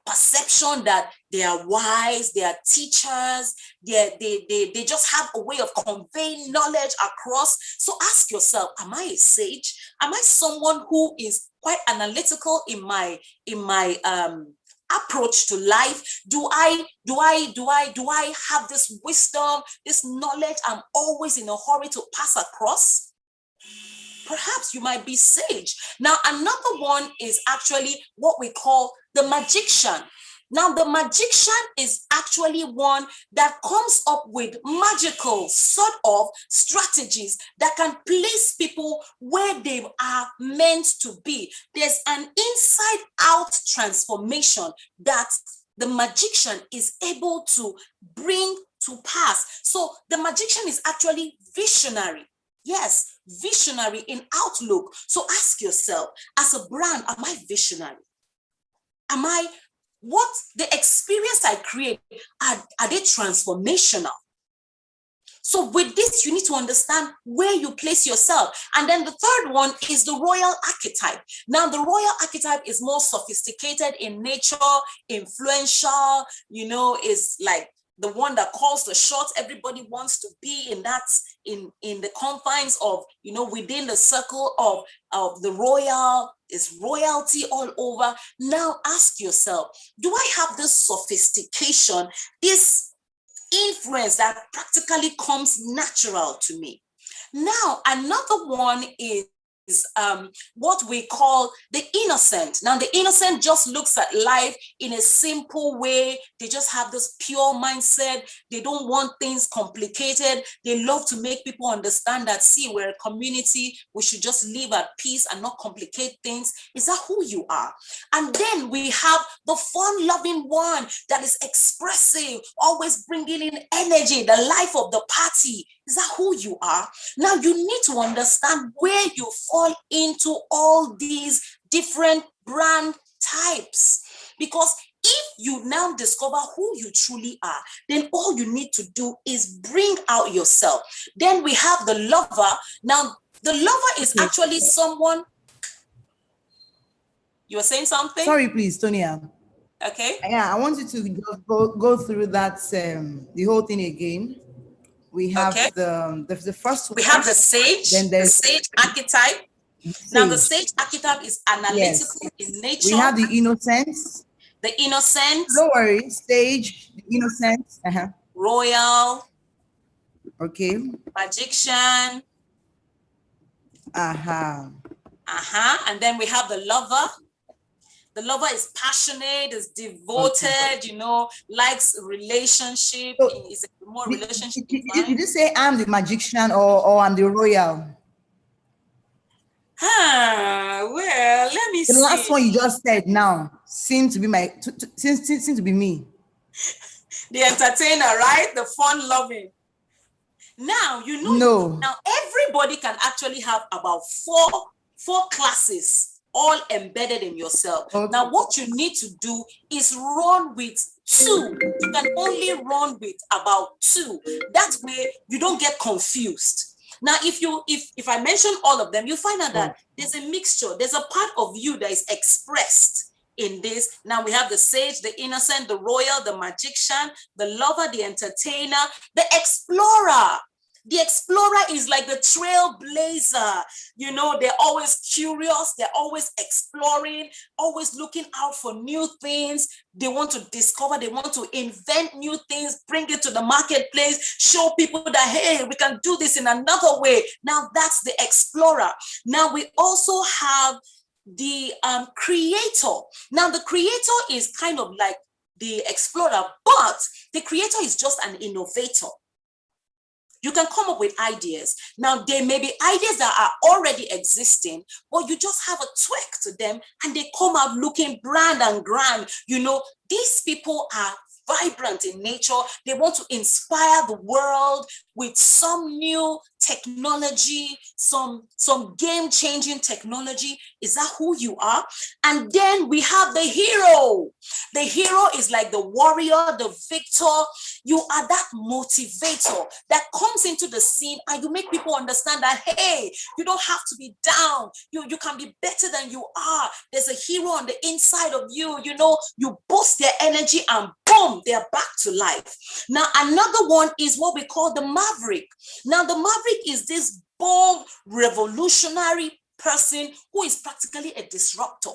perception that they are wise, they are teachers, they just have a way of conveying knowledge across. So ask yourself, am I a sage? Am I someone who is quite analytical in my approach to life? Do I have this wisdom, this knowledge I'm always in a hurry to pass across? Perhaps you might be sage. Now, another one is actually what we call the magician. Now, the magician is actually one that comes up with magical sort of strategies that can place people where they are meant to be. There's an inside-out transformation that the magician is able to bring to pass. So the magician is actually visionary. Yes, visionary in outlook. So ask yourself, as a brand, am I visionary? Am I, what the experience I create, are they transformational? So with this, you need to understand where you place yourself. And then the third one is the Royal Archetype. Now, the Royal Archetype is more sophisticated in nature, influential, is like the one that calls the shots. Everybody wants to be in that, in the confines of, within the circle of the royal, is royalty all over. Now ask yourself, do I have this sophistication, this influence that practically comes natural to me? Now, another one is what we call the innocent. Now, the innocent just looks at life in a simple way. They just have this pure mindset. They don't want things complicated. They love to make people understand that, see, we're a community. We should just live at peace and not complicate things. Is that who you are? And then we have the fun-loving one that is expressive, always bringing in energy, the life of the party. Is that who you are? Now, you need to understand where you fall into all these different brand types. Because if you now discover who you truly are, then all you need to do is bring out yourself. Then we have the lover. Now, the lover is actually someone. You were saying something? Sorry, please, Tonia. Okay. Yeah, I want you to just go through that, the whole thing again. We have the first one. We have the Sage, then there's the Sage Archetype. Sage. Now, the Sage Archetype is analytical in nature. We have the innocence. The innocent. Don't worry, Sage, the innocent. Royal. Okay. Magician. And then we have the lover. The lover is passionate, is devoted, likes relationship, is more relationship. Did you say I'm the magician or I'm the royal? Well, let me see. The last one you just said now seems to be seems to be me. The entertainer, right? The fun-loving. Now, now everybody can actually have about four classes all embedded in yourself. Okay. Now, what you need to do is run with 2. You can only run with about 2. That way, you don't get confused. Now, if I mention all of them, you find out that there's a mixture. There's a part of you that is expressed in this. Now, we have the Sage, the innocent, the royal, the magician, the lover, the entertainer, the explorer. The explorer is like the trailblazer. They're always curious. They're always exploring, always looking out for new things. They want to discover. They want to invent new things, bring it to the marketplace, show people that, hey, we can do this in another way. Now, that's the explorer. Now, we also have the creator. Now, the creator is kind of like the explorer, but the creator is just an innovator. You can come up with ideas. Now, there may be ideas that are already existing, but you just have a tweak to them and they come out looking brand and grand. These people are vibrant in nature. They want to inspire the world with some new technology, some game-changing technology. Is that who you are? And then we have the hero. The hero is like the warrior, the victor. You are that motivator that comes into the scene and you make people understand that, hey, you don't have to be down. You can be better than you are. There's a hero on the inside of you. You boost their energy and boom, they're back to life. Now, another one is what we call the maverick. Now, the maverick is this bold, revolutionary person who is practically a disruptor.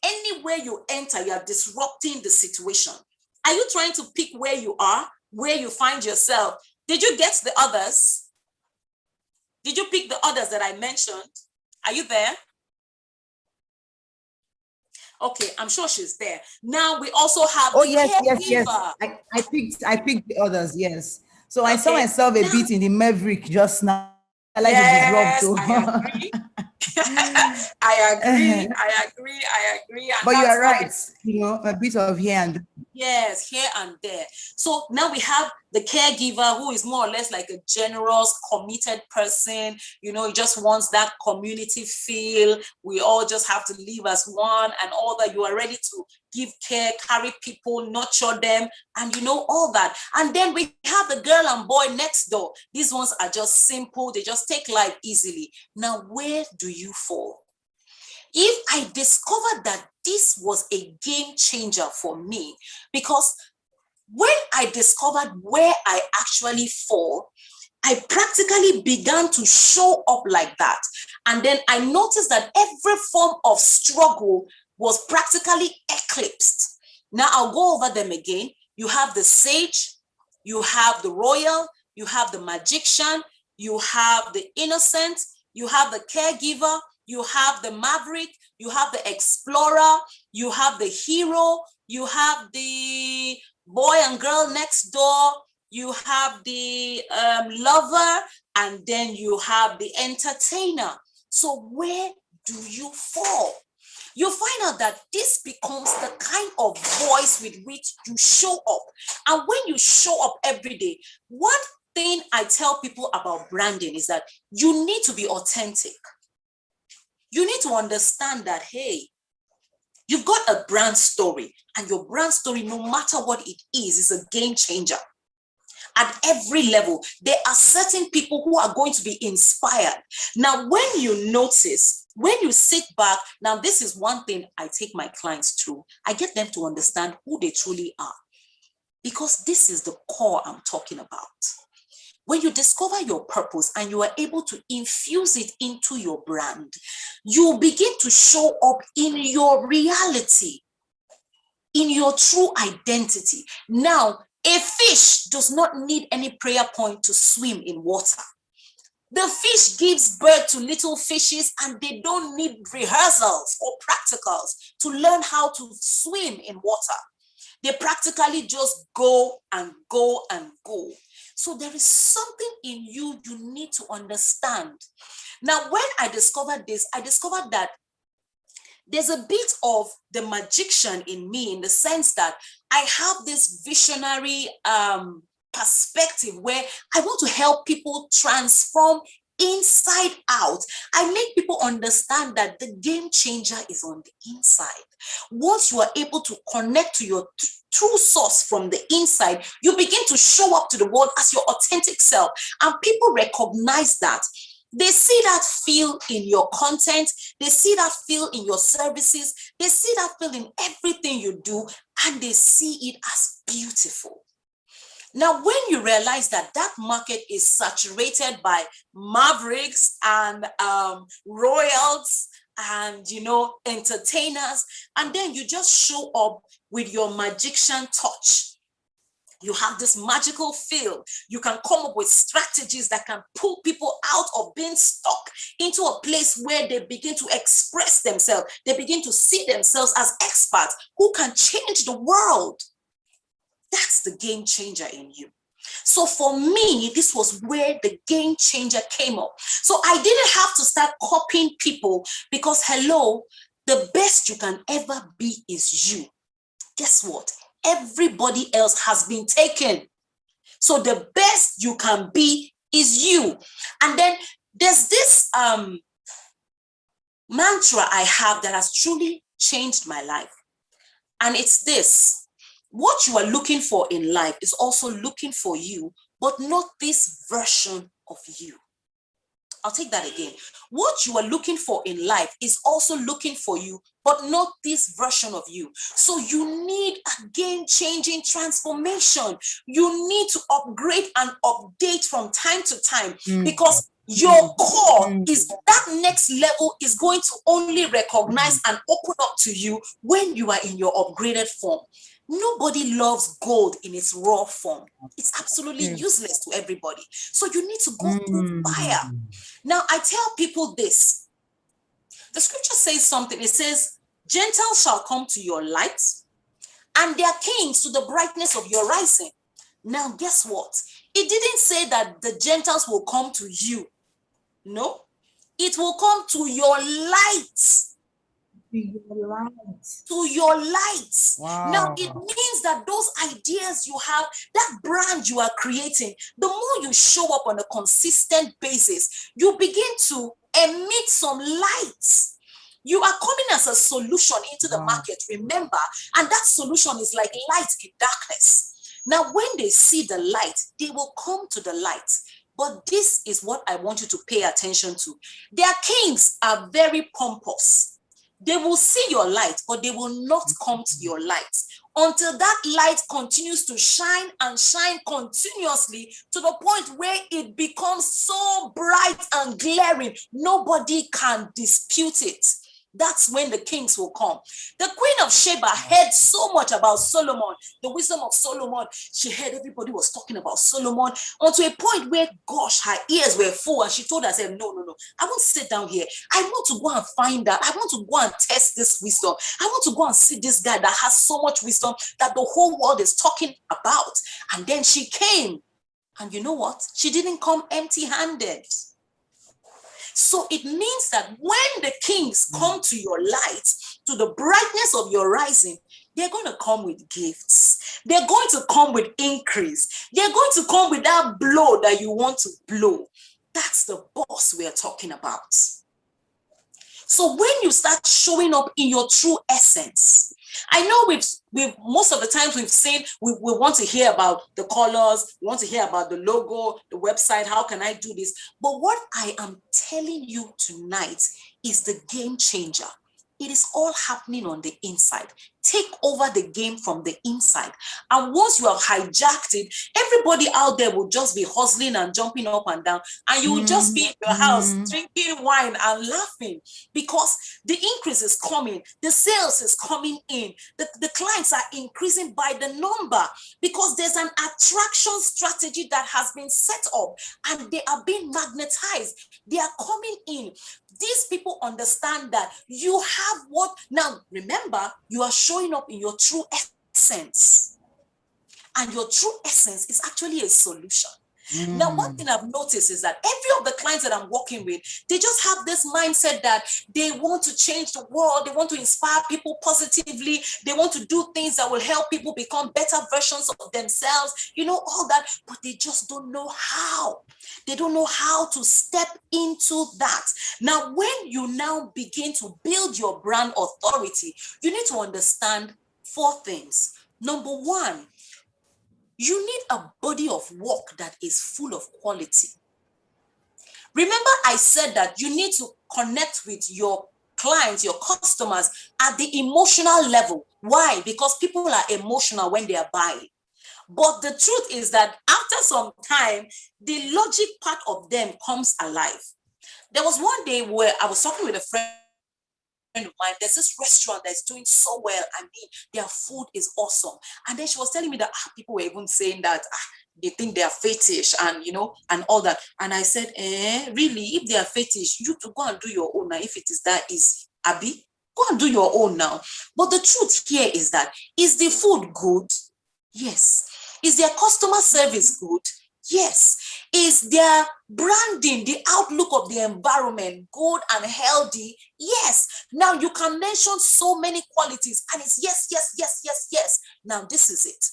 Anywhere you enter, you are disrupting the situation. Are you trying to pick where you are, where you find yourself? Did you get the others? Did you pick the others that I mentioned? Are you there? Okay, I'm sure she's there. Now we also have yes. I picked the others, yes. So I saw myself a bit in the maverick just now. I like to disrupt. I agree. I agree. But you are right. A bit of here and Yes, here and there. So now we have the caregiver who is more or less like a generous, committed person. You know, he just wants that community feel. We all just have to live as one and all that. You are ready to give care, carry people, nurture them, and you know, all that. And then we have the girl and boy next door. These ones are just simple. They just take life easily. Now, where do you fall? If I discovered that this was a game changer for me, because when I discovered where I actually fall, I practically began to show up like that. And then I noticed that every form of struggle was practically eclipsed. Now I'll go over them again. You have the sage, you have the royal, you have the magician, you have the innocent, you have the caregiver, you have the maverick, you have the explorer, you have the hero, you have the boy and girl next door, you have the lover, and then you have the entertainer. So where do you fall? You find out that this becomes the kind of voice with which you show up. And when you show up every day, one thing I tell people about branding is that you need to be authentic. You need to understand that, hey, you've got a brand story, and your brand story, no matter what it is a game changer. At every level, there are certain people who are going to be inspired. Now, when you notice, when you sit back, now this is one thing I take my clients through. I get them to understand who they truly are, because this is the core I'm talking about. When you discover your purpose and you are able to infuse it into your brand, you begin to show up in your reality, in your true identity. Now, a fish does not need any prayer point to swim in water. The fish gives birth to little fishes, and they don't need rehearsals or practicals to learn how to swim in water. They practically just go and go and go. So there is something in you need to understand. Now, when I discovered this, I discovered that there's a bit of the magician in me, in the sense that I have this visionary perspective where I want to help people transform inside out. I make people understand that the game changer is on the inside. Once you are able to connect to your true source from the inside, you begin to show up to the world as your authentic self, and people recognize that. They see that feel in your content. They see that feel in your services. They see that feel in everything you do, and they see it as beautiful. Now, when you realize that that market is saturated by mavericks and royals and, you know, entertainers, and then you just show up with your magician touch, you have this magical feel. You can come up with strategies that can pull people out of being stuck into a place where they begin to express themselves. They begin to see themselves as experts who can change the world. That's the game changer in you. So for me, this was where the game changer came up. So I didn't have to start copying people, because hello, the best you can ever be is you. Guess what? Everybody else has been taken. So the best you can be is you. And then there's this mantra I have that has truly changed my life. And it's this: what you are looking for in life is also looking for you, but not this version of you. I'll take that again. What you are looking for in life is also looking for you, but not this version of you. So you need a game-changing transformation. You need to upgrade and update from time to time, because your core is that next level is going to only recognize and open up to you when you are in your upgraded form. Nobody loves gold in its raw form. It's absolutely useless to everybody. So you need to go through fire. Now, I tell people this. The scripture says something. It says, Gentiles shall come to your light, and their kings to the brightness of your rising. Now, guess what? It didn't say that the Gentiles will come to you. No, it will come to your light. your light. To your light. Wow. Now, it means that those ideas you have, that brand you are creating, the more you show up on a consistent basis, you begin to emit some light. You are coming as a solution into the market, remember, and that solution is like light in darkness. Now, when they see the light, they will come to the light. But this is what I want you to pay attention to. Their kings are very pompous. They will see your light, but they will not come to your light until that light continues to shine and shine continuously to the point where it becomes so bright and glaring, nobody can dispute it. That's when the kings will come. The Queen of Sheba heard so much about Solomon, the wisdom of Solomon. She heard everybody was talking about Solomon unto a point where, gosh, her ears were full, and she told herself, no, I won't sit down here. I want to go and find that. I want to go and test this wisdom. I want to go and see this guy that has so much wisdom that the whole world is talking about. And then she came. And you know what? She didn't come empty-handed. So it means that when the kings come to your light, to the brightness of your rising, they're going to come with gifts. They're going to come with increase. They're going to come with that blow that you want to blow. That's the boss we're talking about. So when you start showing up in your true essence, I know we've most of the times we've seen, we want to hear about the colors, we want to hear about the logo, the website, how can I do this? But what I am telling you tonight is the game changer. It is all happening on the inside. Take over the game from the inside. And once you have hijacked it, everybody out there will just be hustling and jumping up and down. And you will just be in your house drinking wine and laughing because the increase is coming. The sales is coming in. The clients are increasing by the number because there's an attraction strategy that has been set up and they are being magnetized. They are coming in. These people understand that you have what? Now, remember, you are showing up in your true essence. And your true essence is actually a solution. Now, one thing I've noticed is that every of the clients that I'm working with, they just have this mindset that they want to change the world. They want to inspire people positively. They want to do things that will help people become better versions of themselves, you know, all that, but they just don't know how. They don't know how to step into that. Now, when you now begin to build your brand authority, you need to understand 4 things. Number 1, you need a body of work that is full of quality. Remember, I said that you need to connect with your clients, your customers at the emotional level. Why? Because people are emotional when they are buying. But the truth is that after some time, the logic part of them comes alive. There was one day where I was talking with a friend of mine. There's this restaurant that's doing so well. I mean, their food is awesome. And then she was telling me that people were even saying that they think they are fetish and, you know, and all that. And I said, really, if they are fetish, you to go and do your own now. If it is that is Abby, go and do your own now. But the truth here is that, is the food good? Yes. Is their customer service good? Yes. Is their branding, the outlook of the environment good and healthy? Yes. Now you can mention so many qualities and it's yes, yes, yes, yes, yes. Now this is it.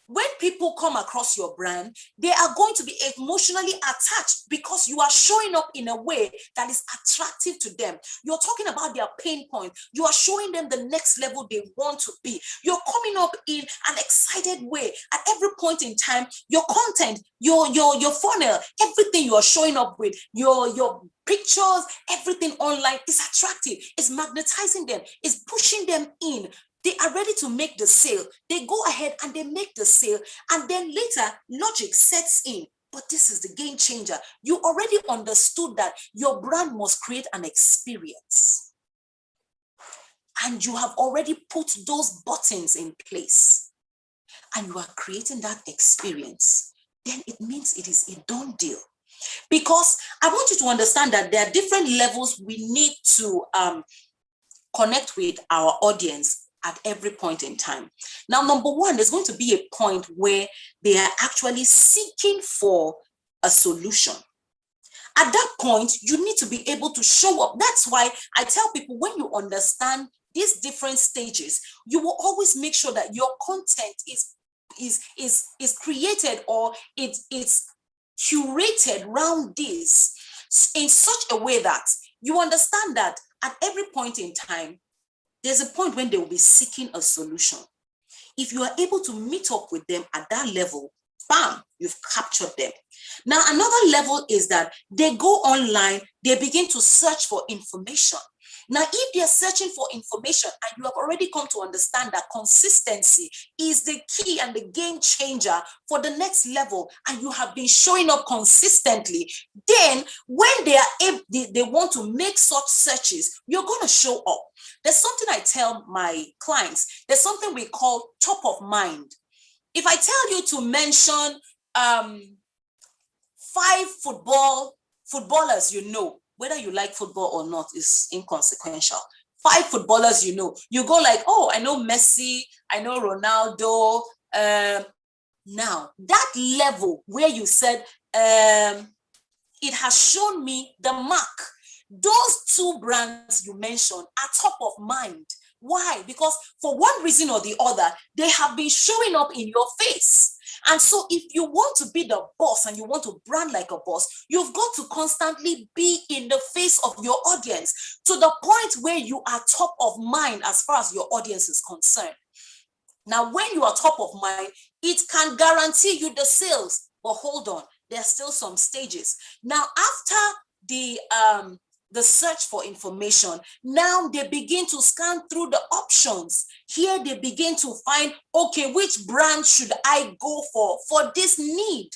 When people come across your brand, they are going to be emotionally attached because you are showing up in a way that is attractive to them. You're talking about their pain point. You are showing them the next level they want to be. You're coming up in an excited way. At every point in time, your content, your funnel, everything you are showing up with, your pictures, everything online is attractive. It's magnetizing them. It's pushing them in. They are ready to make the sale. They go ahead and they make the sale. And then later, logic sets in. But this is the game changer. You already understood that your brand must create an experience. And you have already put those buttons in place. And you are creating that experience. Then it means it is a done deal. Because I want you to understand that there are different levels we need to connect with our audience at every point in time. Now, number 1, there's going to be a point where they are actually seeking for a solution. At that point, you need to be able to show up. That's why I tell people, when you understand these different stages, you will always make sure that your content is created, or it's curated around this in such a way that you understand that at every point in time, there's a point when they will be seeking a solution. If you are able to meet up with them at that level, bam, you've captured them. Now, another level is that they go online, they begin to search for information. Now, if they're searching for information and you have already come to understand that consistency is the key and the game changer for the next level, and you have been showing up consistently, then when they want to make such searches, you're going to show up. There's something I tell my clients. There's something we call top of mind. If I tell you to mention 5 footballers you know, whether you like football or not is inconsequential. 5 footballers you know, you go like, oh, I know Messi, I know Ronaldo. Now, that level where you said, it has shown me the mark. Those 2 brands you mentioned are top of mind. Why? Because for one reason or the other, they have been showing up in your face. And so if you want to be the boss and you want to brand like a boss, you've got to constantly be in the face of your audience to the point where you are top of mind as far as your audience is concerned. Now, when you are top of mind, it can guarantee you the sales. But hold on, there's still some stages. Now, after the search for information, now they begin to scan through the options. Here they begin to find, okay, which brand should I go for this need?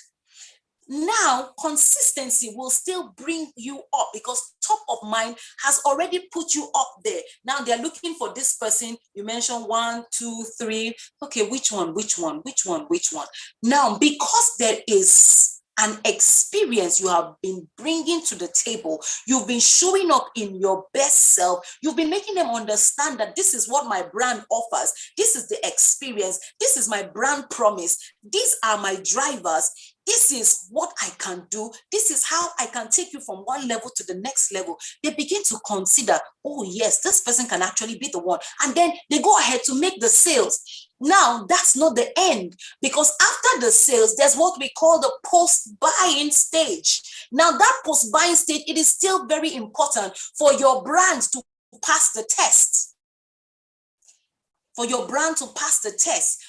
Now, consistency will still bring you up because top of mind has already put you up there. Now they're looking for this person. You mentioned 1, 2, 3. Okay, which one? Now, because there is an experience you have been bringing to the table, you've been showing up in your best self, you've been making them understand that this is what my brand offers, this is the experience, this is my brand promise, these are my drivers, this is what I can do, this is how I can take you from one level to the next level. They begin to consider, oh yes, this person can actually be the one, and then they go ahead to make the sales. Now, that's not the end, because after the sales, there's what we call the post-buying stage. Now, that post-buying stage, it is still very important for your brand to pass the test.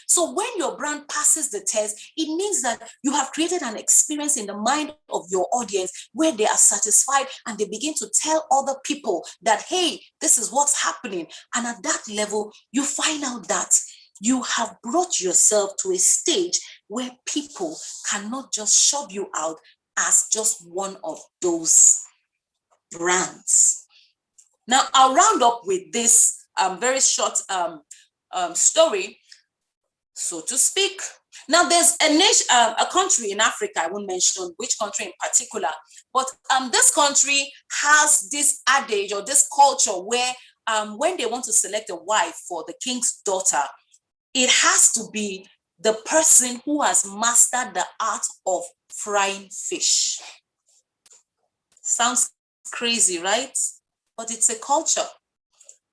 So when your brand passes the test, it means that you have created an experience in the mind of your audience where they are satisfied and they begin to tell other people that, hey, this is what's happening. And at that level, you find out that you have brought yourself to a stage where people cannot just shove you out as just one of those brands. Now, I'll round up with this very short story, so to speak. Now, there's a country in Africa, I won't mention which country in particular, but this country has this adage or this culture where when they want to select a wife for the king's daughter, it has to be the person who has mastered the art of frying fish. Sounds crazy, right? But it's a culture.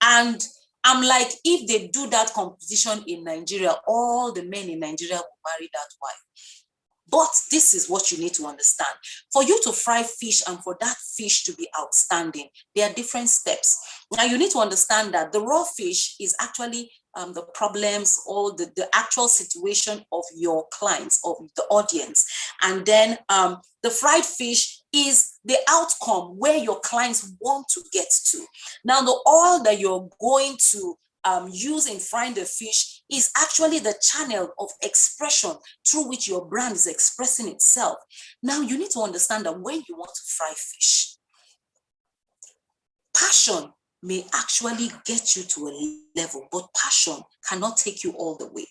And I'm like, if they do that competition in Nigeria, all the men in Nigeria will marry that wife. But this is what you need to understand. For you to fry fish and for that fish to be outstanding, there are different steps. Now, you need to understand that the raw fish is actually the problems or the actual situation of your clients, of the audience. And then the fried fish is the outcome where your clients want to get to. Now, the oil that you're going to use in frying the fish is actually the channel of expression through which your brand is expressing itself. Now, you need to understand that when you want to fry fish, passion may actually get you to a level, but passion cannot take you all the way.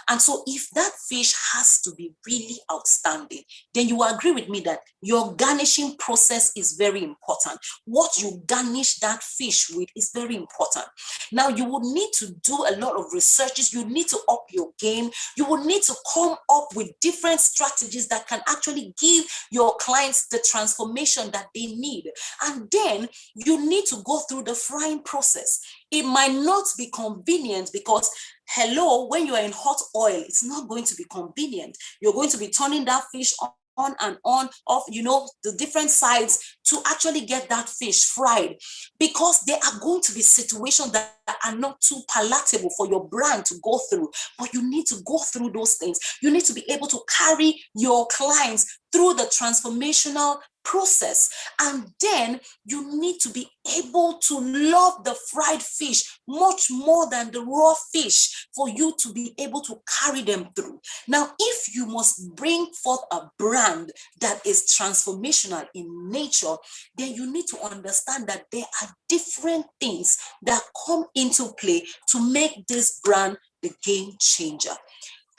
And so if that fish has to be really outstanding, then you agree with me that your garnishing process is very important. What you garnish that fish with is very important. Now, you will need to do a lot of researches. You need to up your game. You will need to come up with different strategies that can actually give your clients the transformation that they need. And then you need to go through the frying process. It might not be convenient because, hello, when you are in hot oil, it's not going to be convenient. You're going to be turning that fish on and on, off, the different sides to actually get that fish fried, because there are going to be situations that are not too palatable for your brand to go through. But you need to go through those things. You need to be able to carry your clients through the transformational process. And then you need to be able to love the fried fish much more than the raw fish for you to be able to carry them through. Now, if you must bring forth a brand that is transformational in nature, then you need to understand that there are different things that come into play to make this brand the game changer.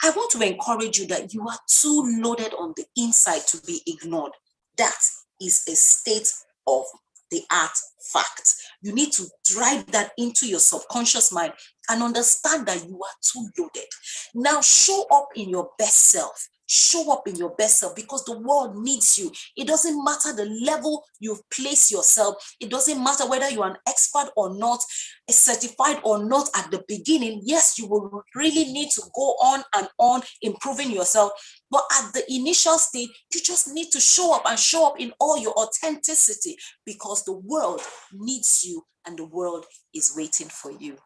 I want to encourage you that you are too loaded on the inside to be ignored. That is a state of the art fact. You need to drive that into your subconscious mind and understand that you are too loaded. Now, show up in your best self. Show up in your best self, because the world needs you. It doesn't matter the level you've placed yourself. It doesn't matter whether you're an expert or not, a certified or not at the beginning. Yes, you will really need to go on and on improving yourself. But at the initial stage, you just need to show up and show up in all your authenticity, because the world needs you and the world is waiting for you.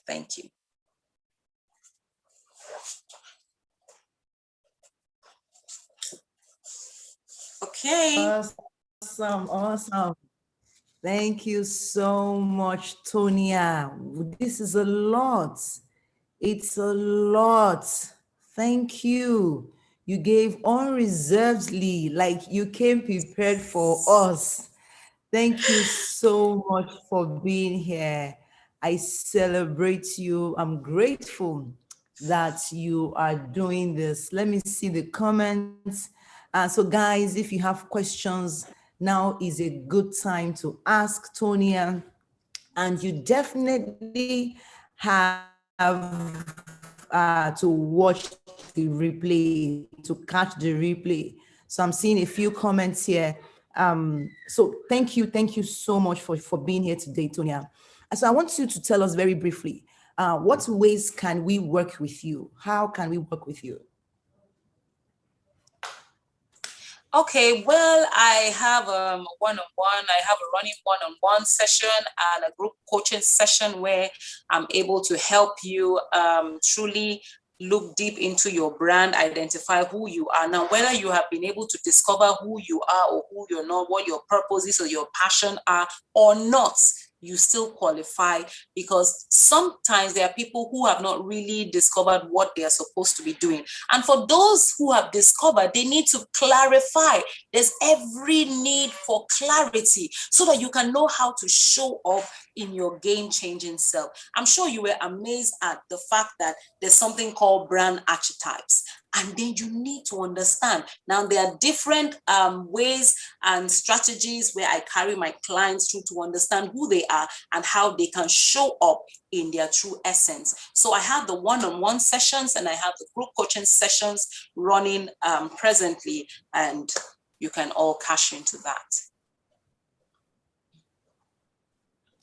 Thank you. Okay. Awesome. Thank you so much, Tonia. This is a lot. It's a lot. Thank you. You gave unreservedly, like you came prepared for us. Thank you so much for being here. I celebrate you. I'm grateful that you are doing this. Let me see the comments. So guys, if you have questions, now is a good time to ask Tonia. And you definitely have to watch the replay, to catch the replay. So I'm seeing a few comments here. So thank you so much for being here today, Tonia. So I want you to tell us very briefly, what ways can we work with you? How can we work with you? Okay, well, I have a one-on-one, I have a running one-on-one session and a group coaching session where I'm able to help you truly look deep into your brand, identify who you are. Now, whether you have been able to discover who you are or who you're not, what your purposes or your passion are or not, you still qualify, because sometimes there are people who have not really discovered what they are supposed to be doing. And for those who have discovered, they need to clarify. There's every need for clarity so that you can know how to show up in your game-changing self. I'm sure you were amazed at the fact that there's something called brand archetypes. And then you need to understand. Now, there are different ways and strategies where I carry my clients through to understand who they are and how they can show up in their true essence. So I have the one-on-one sessions and I have the group coaching sessions running presently, and you can all cash into that.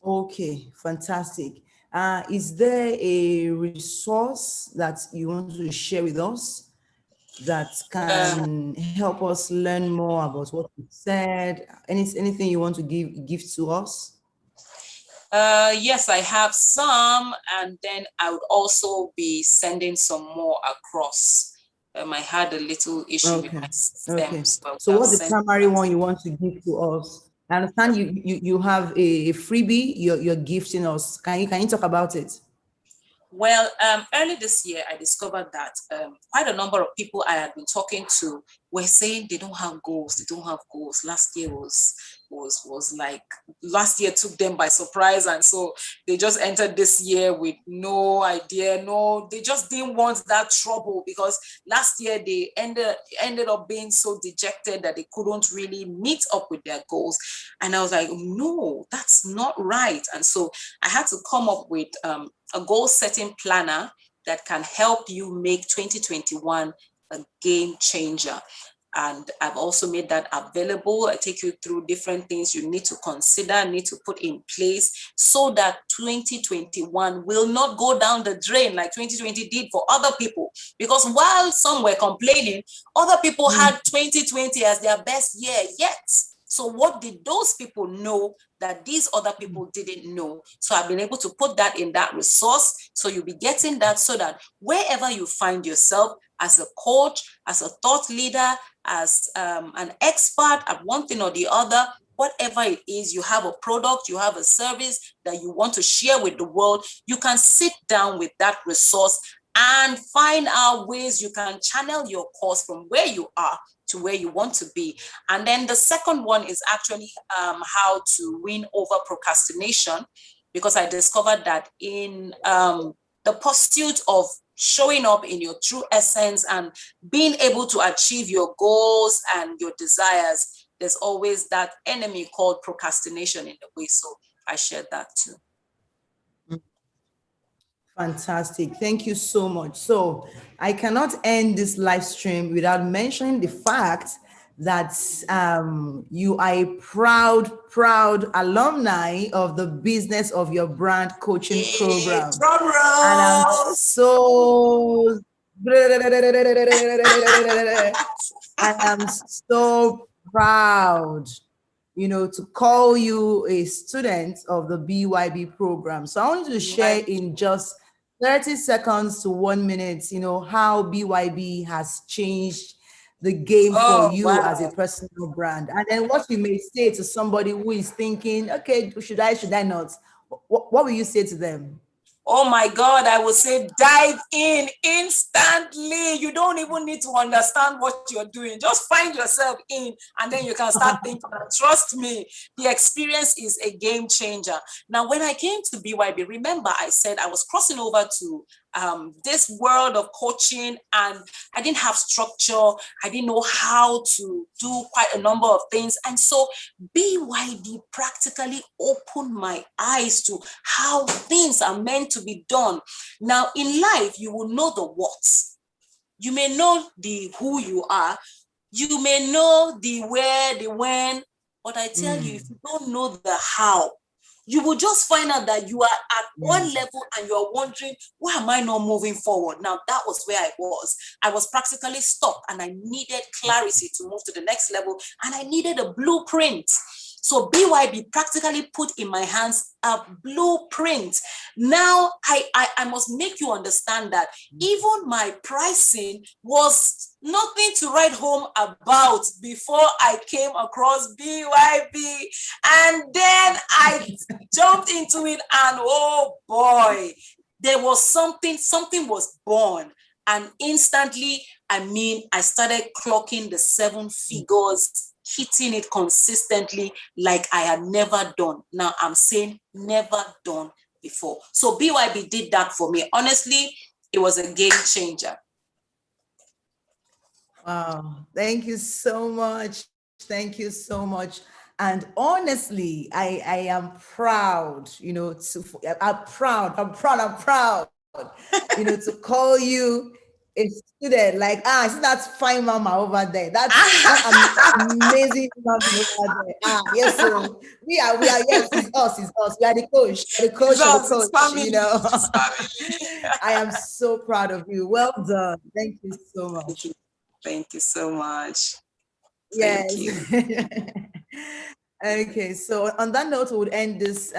Okay, fantastic. Is there a resource that you want to share with us that can help us learn more about what you said? Anything you want to give to us? Yes, I have some, and then I would also be sending some more across. I had a little issue with my system. Okay. So what's the primary one you want to give to us? I understand you have a freebie you're gifting us. Can you talk about it? Well, early this year, I discovered that quite a number of people I had been talking to were saying they don't have goals. They don't have goals. Last year was like, last year took them by surprise, and so they just entered this year with no idea. No, they just didn't want that trouble, because last year they ended up being so dejected that they couldn't really meet up with their goals. And I was like, no, that's not right. And so I had to come up with a goal setting planner that can help you make 2021 a game changer. And I've also made that available. I take you through different things you need to consider, need to put in place, so that 2021 will not go down the drain like 2020 did for other people. Because while some were complaining, other people had 2020 as their best year yet. So what did those people know that these other people didn't know? So I've been able to put that in that resource. So you'll be getting that, so that wherever you find yourself, as a coach, as a thought leader, as an expert at one thing or the other, whatever it is, you have a product, you have a service that you want to share with the world, you can sit down with that resource and find out ways you can channel your course from where you are to where you want to be. And then the second one is actually how to win over procrastination, because I discovered that in the pursuit of showing up in your true essence and being able to achieve your goals and your desires, there's always that enemy called procrastination in the way. So I shared that too. Fantastic. Thank you so much. So I cannot end this live stream without mentioning the fact that you are a proud alumni of the Business of Your Brand coaching program. And I'm so proud, to call you a student of the BYB program. So I want you to share in just 30 seconds to 1 minute, how BYB has changed the game for you as a personal brand. And then what you may say to somebody who is thinking, okay, should I not? What will you say to them? Oh my God, I would say dive in instantly. You don't even need to understand what you're doing. Just find yourself in, and then you can start thinking. Trust me, the experience is a game changer. Now, when I came to BYB, remember I said I was crossing over to this world of coaching, and I didn't have structure. I didn't know how to do quite a number of things. And so BYB practically opened my eyes to how things are meant to be done. Now, in life, you will know the what's. You may know the who you are. You may know the where, the when. But I tell you, if you don't know the how, you will just find out that you are at one level and you're wondering, why am I not moving forward? Now, that was where I was. I was practically stuck, and I needed clarity to move to the next level, and I needed a blueprint. So BYB practically put in my hands a blueprint. Now, I must make you understand that even my pricing was nothing to write home about before I came across BYB. And then I jumped into it, and oh boy, there was something was born. And instantly, I started clocking the 7 figures, hitting it consistently like I had never done. Now I'm saying never done before. So BYB did that for me. Honestly, it was a game changer. Wow. Thank you so much. Thank you so much. And honestly, I am proud, I'm proud, to call you a student, like, see that fine mama over there. That's amazing mama over there. Yes, sir. We are, yes, it's us. We are the coach. The coach, I am so proud of you. Well done. Thank you so much. Thank you so much. Yes. Okay, so on that note, we would end this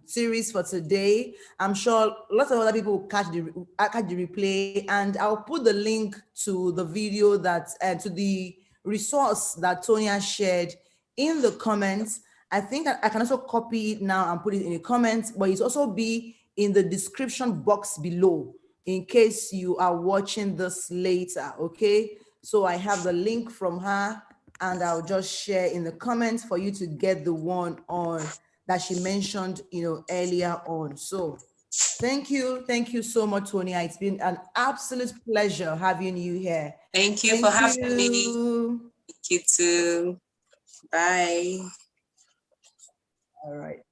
series for today. I'm sure lots of other people will catch the replay, and I'll put the link to the video to the resource that Tonya shared in the comments. I think I can also copy it now and put it in the comments, but it's also be in the description box below in case you are watching this later. Okay. So I have the link from her, and I'll just share in the comments for you to get the one on that she mentioned, earlier on. So thank you so much, Tonya. It's been an absolute pleasure having you here. Thank you for having me. Thank you too. Bye. All right.